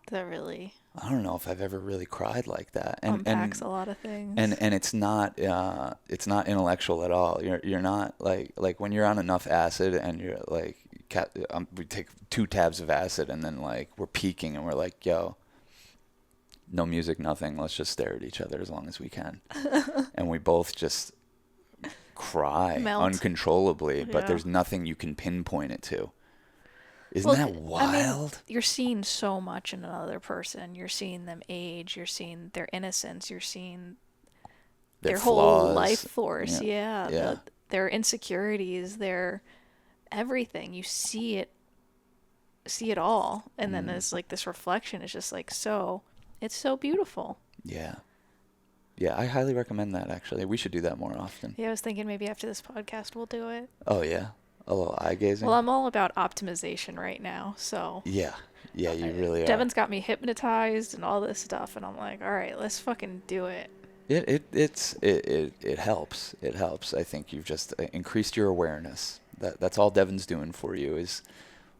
That really I don't know if I've ever really cried like that. unpacks a lot of things. And it's not intellectual at all. You're not like when you're on enough acid and you're like we take 2 tabs of acid and then like we're peaking and we're like, yo, no music, nothing. Let's just stare at each other as long as we can. And we both just cry Melt. uncontrollably, but Yeah. there's nothing you can pinpoint it to. Isn't Well, that I mean, wild? you're seeing so much in another person. You're seeing them age. You're seeing their innocence. You're seeing their whole flaws. life force. Yeah. Yeah. Yeah. Their insecurities. Their everything. You see it all, and then there's like this reflection. It's just like it's so beautiful. Yeah. Yeah, I highly recommend that, actually. We should do that more often. Yeah, I was thinking maybe after this podcast we'll do it. Oh, yeah. A little eye gazing. Well, I'm all about optimization right now, so. Yeah. Yeah, you really are. Devin's got me hypnotized and all this stuff, and I'm like, all right, let's fucking do it. It helps. It helps. I think you've just increased your awareness. That's all Devin's doing for you is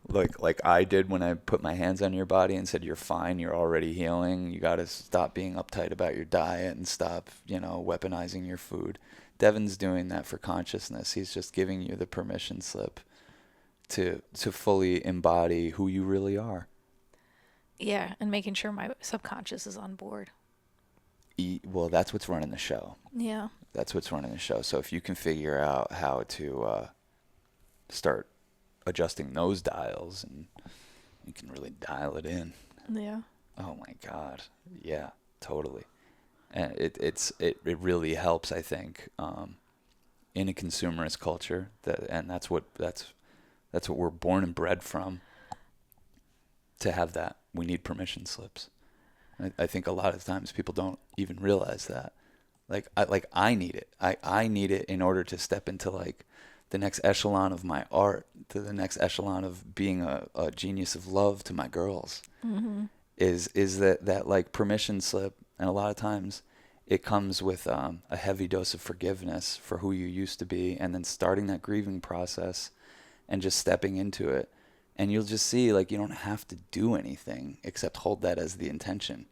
like I did when I put my hands on your body and said, you're fine, you're already healing. You got to stop being uptight about your diet and stop, weaponizing your food. Devin's doing that for consciousness. He's just giving you the permission slip to fully embody who you really are. Yeah, and making sure my subconscious is on board. Well, that's what's running the show. Yeah. That's what's running the show. So if you can figure out how to start adjusting those dials, and you can really dial it in. Yeah. Oh my God. Yeah, totally. And it really helps, I think, in a consumerist culture, that's what we're born and bred from. To have that, we need permission slips. I think a lot of times people don't even realize that. I need it. I need it in order to step into like the next echelon of my art, to the next echelon of being a genius of love to my girls. Mm-hmm. Is that like permission slip, and a lot of times it comes with a heavy dose of forgiveness for who you used to be, and then starting that grieving process and just stepping into it. And you'll just see, like, you don't have to do anything except hold that as the intention.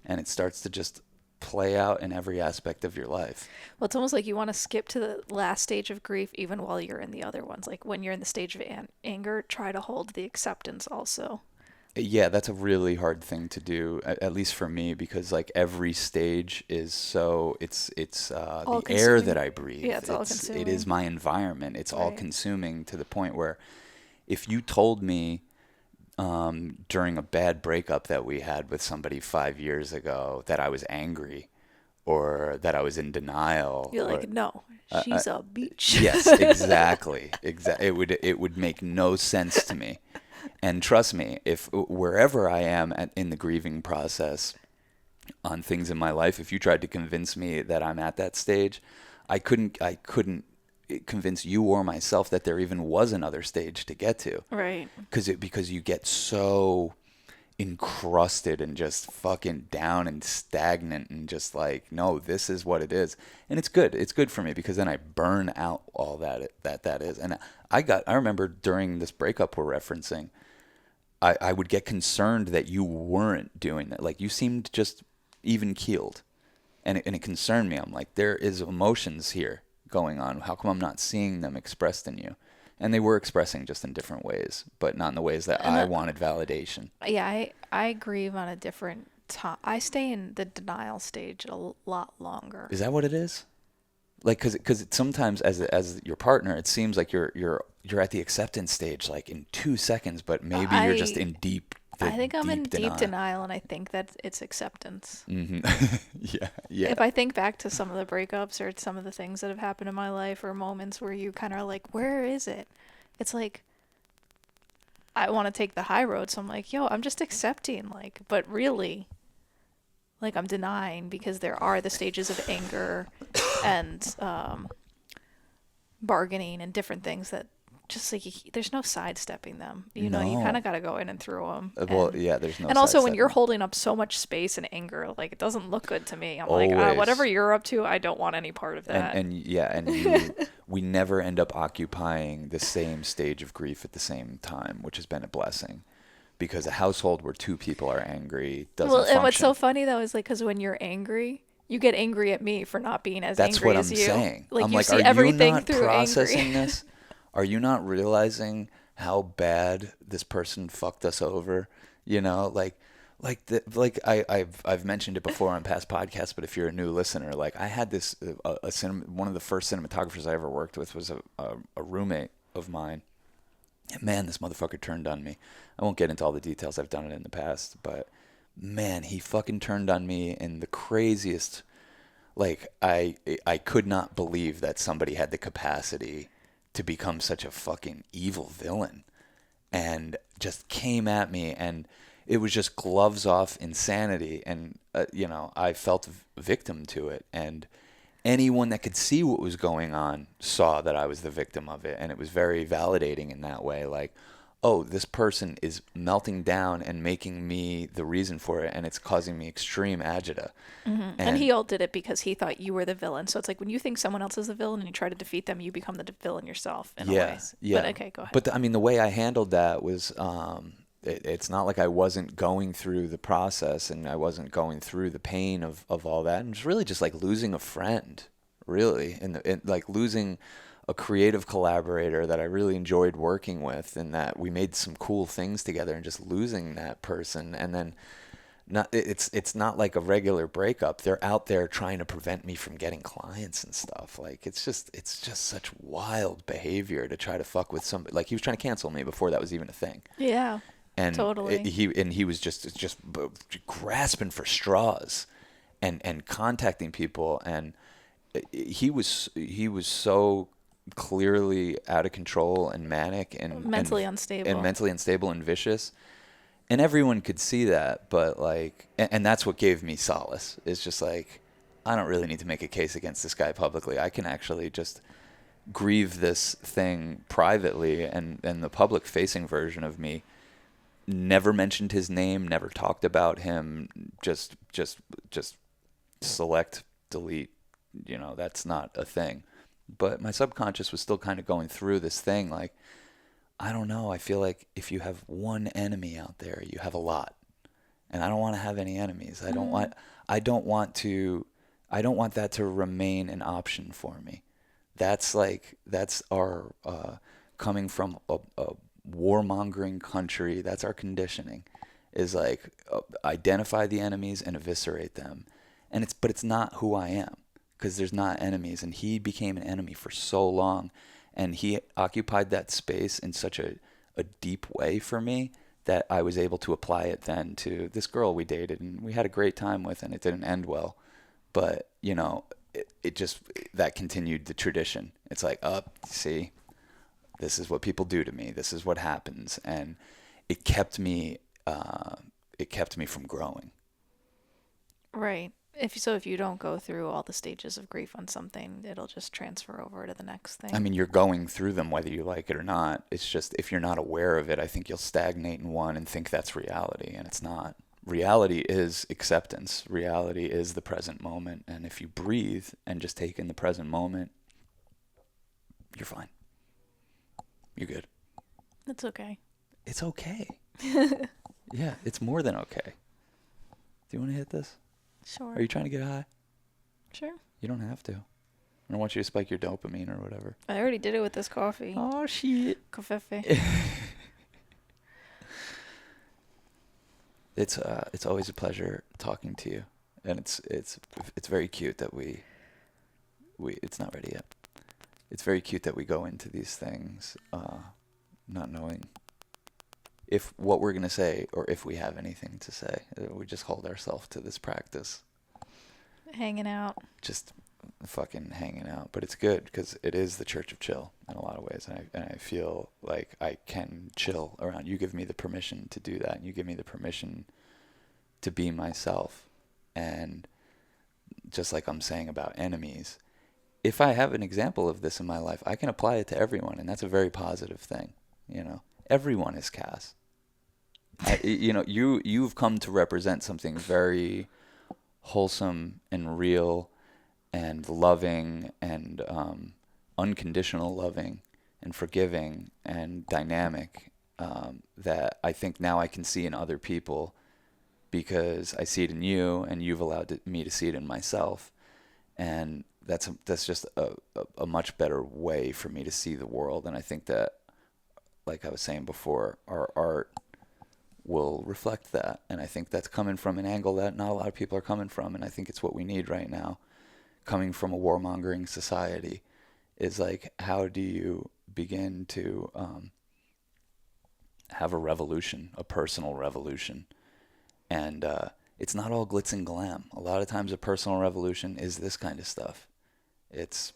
And it starts to just play out in every aspect of your life. Well, it's almost like you want to skip to the last stage of grief even while you're in the other ones. Like when you're in the stage of anger, try to hold the acceptance also. Yeah, that's a really hard thing to do, at least for me, because like every stage is so it's All the air that consuming. I breathe. Yeah, it's all It is consuming. my environment. It's all Right. consuming to the point where if you told me during a bad breakup that we had with somebody 5 years ago that I was angry or that I was in denial You're or like, no, I, she's a beach. yes, exactly. It would make no sense to me. And trust me, if wherever I am in the grieving process on things in my life, if you tried to convince me that I'm at that stage, I couldn't convince you or myself that there even was another stage to get to, Right. because you get so encrusted and just fucking down and stagnant and just like, no, this is what it is. And it's good for me because then I burn out all that is. And I remember during this breakup we're referencing, I would get concerned that you weren't doing that. Like you seemed just even keeled, and it concerned me. I'm like, there is emotions here going on. How come I'm not seeing them expressed in you? And they were expressing just in different ways, but not in the ways that And I wanted validation. yeah, I grieve on a different time. I stay in the denial stage a lot longer. Is that what it is? Like, because sometimes as your partner, it seems like you're at the acceptance stage like in 2 seconds, but maybe you're just I in I think I'm in deep deep denial. denial, and I think that it's acceptance. Hmm. Yeah, yeah. If I think back to some of the breakups or some of the things that have happened in my life or moments where you kind of are like, where is it? It's like, I want to take the high road. So I'm like, yo, I'm just accepting. Like, but really, like, I'm denying because there are the stages of anger and bargaining and different things that just like, there's no sidestepping them. You know, you kind of No. got to go in and through them. Well, yeah, there's no And also, when you're sidestepping. holding up so much space and anger, like it doesn't look good to me. I'm like, whatever Always. you're up to, I don't want any part of And that. and yeah, and you we never end up occupying the same stage of grief at the same time, which has been a blessing. Because a household where two people are angry Well, doesn't and what's so function. funny though is like, because when you're angry, you get angry at me for not being as That's angry what as I'm you. saying. Like I'm you like, are see you everything not through processing angry. this? Are you not realizing how bad this person fucked us over? You know, I've mentioned it before on past podcasts, but if you're a new listener, like I had this one of the first cinematographers I ever worked with was a roommate of mine. And man, this motherfucker turned on me. I won't get into all the details. I've done it in the past, but man, he fucking turned on me in the craziest. Like I could not believe that somebody had the capacity to become such a fucking evil villain, and just came at me, and it was just gloves off insanity. And I felt victim to it, and anyone that could see what was going on saw that I was the victim of it, and it was very validating in that way. Like, oh, this person is melting down and making me the reason for it, and it's causing me extreme agita. And And he all did it because he thought you were the villain. So it's like when you think someone else is the villain and you try to defeat them, you become the villain yourself in a way. yeah, But yeah. okay, go ahead. But I mean, the way I handled that was, it's not like I wasn't going through the process and I wasn't going through the pain of all that. And it's really just like losing a friend, really, and like losing a creative collaborator that I really enjoyed working with, and that we made some cool things together, and just losing that person. And then it's not like a regular breakup. They're out there trying to prevent me from getting clients and stuff. Like it's just such wild behavior to try to fuck with somebody. Like he was trying to cancel me before that was even a thing. Yeah, And totally. he was just grasping for straws, and contacting people. And he was so clearly out of control and manic Mentally unstable. and mentally unstable and vicious, and everyone could see that. But like, and that's what gave me solace. It's just like, I don't really need to make a case against this guy publicly. I can actually just grieve this thing privately, and the public facing version of me never mentioned his name, never talked about him, just select, delete, that's not a thing. But my subconscious was still kind of going through this thing like, I don't know, I feel like if you have one enemy out there, you have a lot. And I don't want to have any enemies. I don't want that to remain an option for me. That's our coming from a warmongering country. That's our conditioning, is like identify the enemies and eviscerate them. But it's not who I am, because there's not enemies. And he became an enemy for so long, and he occupied that space in such a deep way for me that I was able to apply it then to this girl we dated and we had a great time with, and it didn't end well. But, it just, that continued the tradition. It's like, see, this is what people do to me. This is what happens. And it kept me from growing. Right. If you don't go through all the stages of grief on something, it'll just transfer over to the next thing. I mean, you're going through them whether you like it or not. It's just, if you're not aware of it, I think you'll stagnate in one and think that's reality, and it's not. Reality is acceptance. Reality is the present moment. And if you breathe and just take in the present moment, you're fine. You're good. It's okay. It's okay. Yeah, it's more than okay. Do you want to hit this? Sure. Are you trying to get high? Sure. You don't have to. I don't want you to spike your dopamine or whatever. I already did it with this coffee. Oh, shit. Covfefe. It's always a pleasure talking to you, and it's very cute that we it's not ready yet. It's very cute that we go into these things not knowing if what we're gonna say or if we have anything to say. We just hold ourselves to this practice. Hanging out. Just fucking hanging out, but it's good because it is the Church of Chill in a lot of ways, and I feel like I can chill around. You give me the permission to do that, and you give me the permission to be myself. And just like I'm saying about enemies, if I have an example of this in my life, I can apply it to everyone, and that's a very positive thing. Everyone is Cass. You've come to represent something very wholesome and real and loving and unconditional loving and forgiving and dynamic that I think now I can see in other people because I see it in you and you've allowed me to see it in myself. And that's just a much better way for me to see the world. And I think that, like I was saying before, our art will reflect that. And I think that's coming from an angle that not a lot of people are coming from. And I think it's what we need right now. Coming from a warmongering society is like, how do you begin to have a revolution, a personal revolution? And it's not all glitz and glam. A lot of times a personal revolution is this kind of stuff. It's,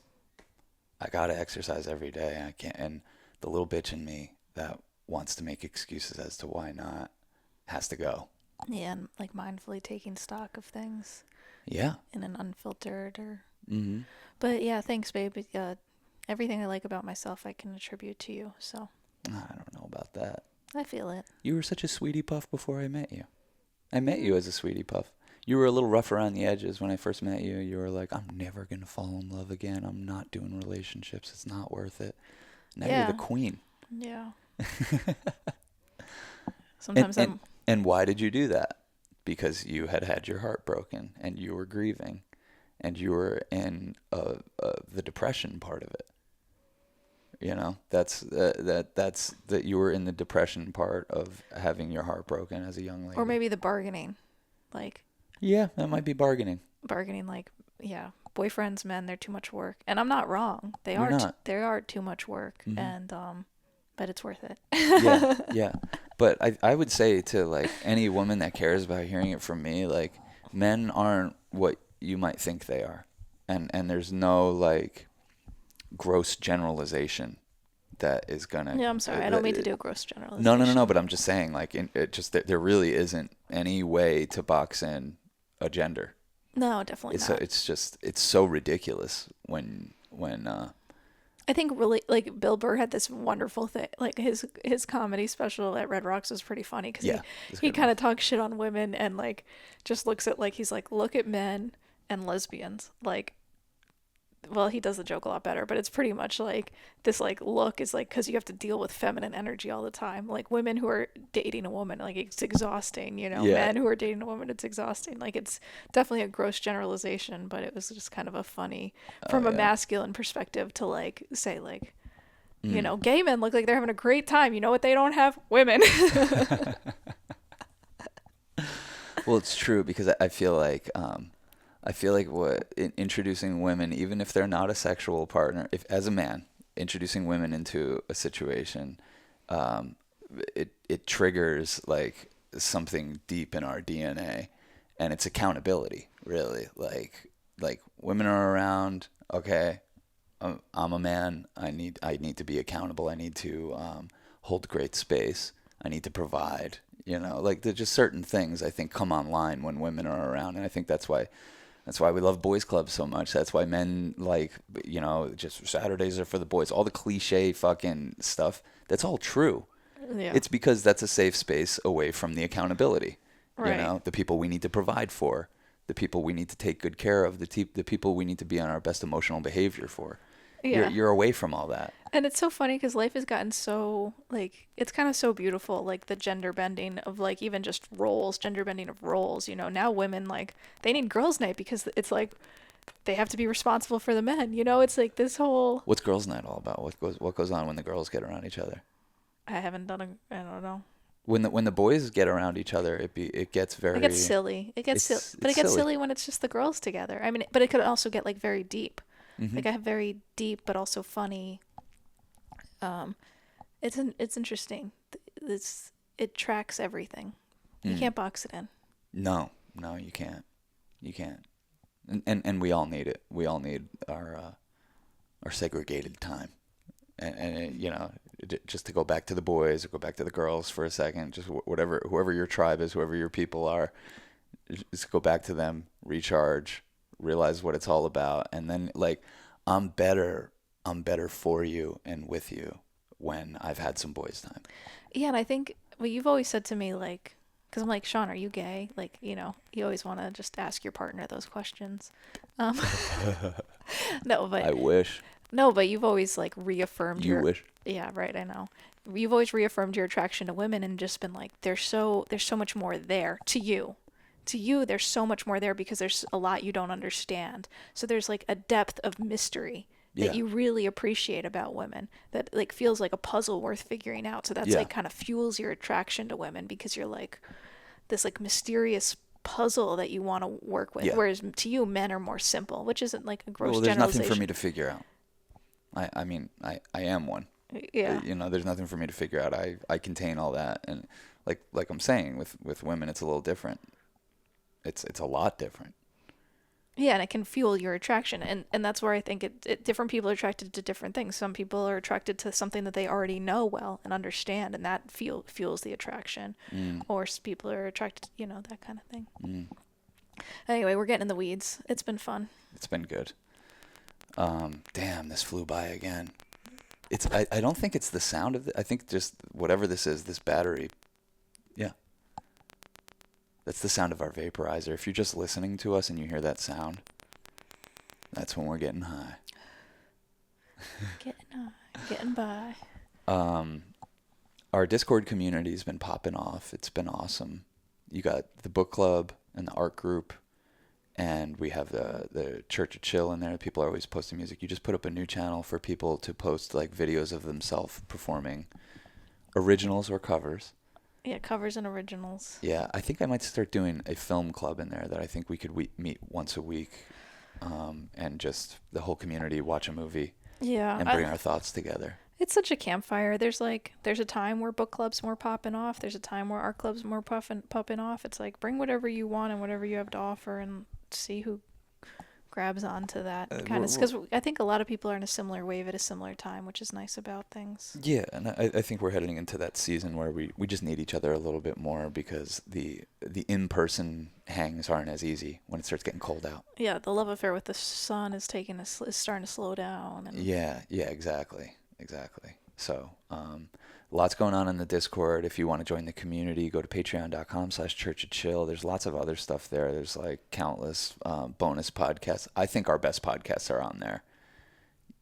I gotta exercise every day. I can't, and the little bitch in me that wants to make excuses as to why not has to go. Yeah, and like mindfully taking stock of things. Yeah. In an unfiltered or. Mm-hmm. But yeah, thanks, babe. Everything I like about myself, I can attribute to you. So. I don't know about that. I feel it. You were such a sweetie puff before I met you. I met you as a sweetie puff. You were a little rough around the edges when I first met you. You were like, I'm never going to fall in love again. I'm not doing relationships. It's not worth it. Now you're the queen. Yeah. Sometimes And why did you do that? Because you had your heart broken and you were grieving and you were in the depression part of it. That's that you were in the depression part of having your heart broken as a young lady. Or maybe the bargaining. Yeah, that might be bargaining. Bargaining, boyfriends, men, they're too much work. And I'm not wrong. They are too much work. Mm-hmm. And, but it's worth it. Yeah. But I would say to any woman that cares about hearing it from me, men aren't what you might think they are. And there's no gross generalization that is gonna. Yeah, I'm sorry. I don't mean to do a gross generalization. No. But I'm just saying, there really isn't any way to box in a gender. No, definitely not. It's so ridiculous when I think really like Bill Burr had this wonderful thing, like his comedy special at Red Rocks was pretty funny because yeah, it's a he good kind one. of talks shit on women and like just looks at like he's like look at men and lesbians like well, he does the joke a lot better, but it's pretty much like this like look is like because you have to deal with feminine energy all the time. Like women who are dating a woman, like it's exhausting, you know. Yeah. Men who are dating a woman, it's exhausting. Like it's definitely a gross generalization, but it was just kind of a funny Oh from a yeah. masculine perspective to like say like, you Mm. know, gay men look like they're having a great time. You know what they don't have? Women. Well, it's true because I feel like introducing women, even if they're not a sexual partner, if as a man, introducing women into a situation, um, it triggers like something deep in our DNA, and it's accountability, really. Like women are around, okay, I'm a man. I need to be accountable. I need to hold great space. I need to provide. You know, like there's just certain things I think come online when women are around, and I think that's why we love boys clubs so much. That's why men like, you know, just Saturdays are for the boys. All the cliche fucking stuff. That's all true. Yeah. It's because that's a safe space away from the accountability. You Right. know, the people we need to provide for, the people we need to take good care of, the people we need to be on our best emotional behavior for. Yeah. You're away from all that. And it's so funny because life has gotten so like it's kind of so beautiful, like the gender bending of like even just roles, gender bending of roles. You know, now women like they need girls' night because it's like they have to be responsible for the men. You know, it's like this whole. What's girls' night all about? What goes on when the girls get around each other? I haven't done a. I don't know. When the boys get around each other, it gets It gets very silly. It gets silly, but it's it gets silly. silly when it's just the girls together. I mean, but it could also get like very deep. Hmm. Like I have very deep but also funny. Um, it's interesting. It tracks everything. You Mm. can't box it in. No, no, you can't. You can't. And we all need it. We all need our segregated time. And you know, just to go back to the boys or go back to the girls for a second, just whatever, whoever your tribe is, whoever your people are, just go back to them, recharge, realize what it's all about, and then like, I'm better. I'm better for you and with you when I've had some boys time. Yeah, and I think what you've always said to me, like, because I'm like, Sean, are you gay? Like, you know, you always want to just ask your partner those questions. Um, no, but I wish. no, but you've always like reaffirmed You your, wish. yeah, right, I know. You've always reaffirmed your attraction to women and just been like, there's so much more there to you. To you, there's so much more there because there's a lot you don't understand. So there's like a depth of mystery that Yeah. you really appreciate about women that like feels like a puzzle worth figuring out. So that's Yeah. like kind of fuels your attraction to women because you're like this like mysterious puzzle that you want to work with. Yeah. Whereas to you, men are more simple, which isn't like a gross Well, there's nothing for me generalization. to figure out. I mean, I am one. Yeah. You know, there's nothing for me to figure out. I contain all that, and like I'm saying, with women, it's a little different. It's a lot different. Yeah, and it can fuel your attraction, and that's where I think different people are attracted to different things. Some people are attracted to something that they already know well and understand, and that fuels the attraction. Mm, Or people are attracted, you know, that kind of thing. mm. Anyway, we're getting in the weeds. It's been fun. It's been good. Damn, this flew by again. I don't think it's the sound of it. I think just whatever this is, this battery. Yeah, that's the sound of our vaporizer. If you're just listening to us and you hear that sound, that's when we're getting high. Getting by. Um, our Discord community's been popping off. It's been awesome. You got the book club and the art group, and we have the Church of Chill in there. People are always posting music. You just put up a new channel for people to post like videos of themselves performing originals or covers. Yeah, covers and originals. Yeah, I think I might start doing a film club in there that I think we could meet once a week, and just the whole community watch a movie Yeah, and bring our thoughts together. it's such a campfire. There's a time where book clubs more popping off. There's a time where art clubs more popping off. It's like bring whatever you want and whatever you have to offer and see who grabs onto that kind We're, of, because I think a lot of people are in a similar wave at a similar time, which is nice about things. yeah, and I think we're heading into that season where we just need each other a little bit more because the in-person hangs aren't as easy when it starts getting cold out. Yeah, the love affair with the sun is is starting to slow down, and Yeah, yeah, exactly, exactly. So, lots going on in the Discord. If you want to join the community, go to patreon.com/churchofchill. There's lots of other stuff there. There's like countless bonus podcasts. I think our best podcasts are on there.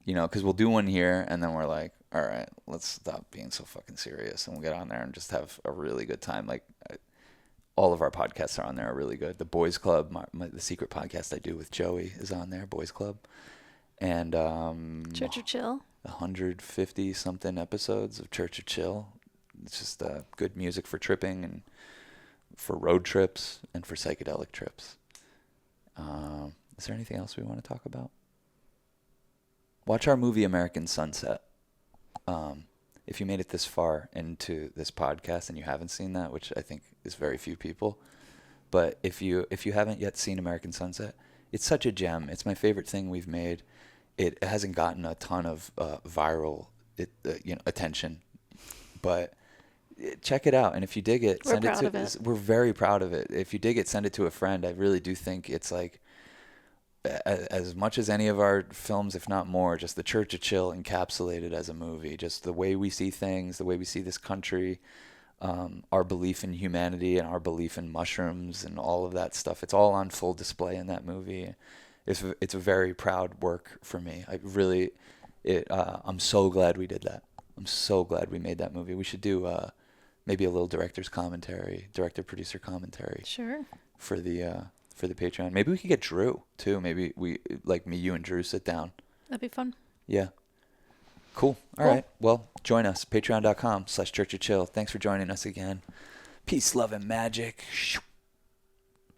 You know, because we'll do one here and then we're like, all right, let's stop being so fucking serious and we'll get on there and just have a really good time. Like, all of our podcasts are on there are really good. The Boys Club, the secret podcast I do with Joey is on there, Boys Club. And Church of Chill. 150 something episodes of Church of Chill. It's just good music for tripping and for road trips and for psychedelic trips. Is there anything else we want to talk about? Watch our movie American Sunset. If you made it this far into this podcast and you haven't seen that, which I think is very few people, but if you haven't yet seen American Sunset, it's such a gem. It's my favorite thing we've made. It hasn't gotten a ton of viral attention, but check it out. And if you dig it, We're send it proud to of it. We're very proud of it. If you dig it, send it to a friend. I really do think it's like as much as any of our films, if not more, just the Church of Chill encapsulated as a movie. Just the way we see things, the way we see this country, our belief in humanity and our belief in mushrooms and all of that stuff. It's all on full display in that movie. It's a very proud work for me. I'm so glad we did that. I'm so glad we made that movie. We should do maybe a little director-producer commentary. Sure. For the Patreon. Maybe we could get Drew too. Maybe you and Drew sit down. That'd be fun. Yeah. Cool. All right. Well, join us. Patreon.com/churchofchill. Thanks for joining us again. Peace, love, and magic.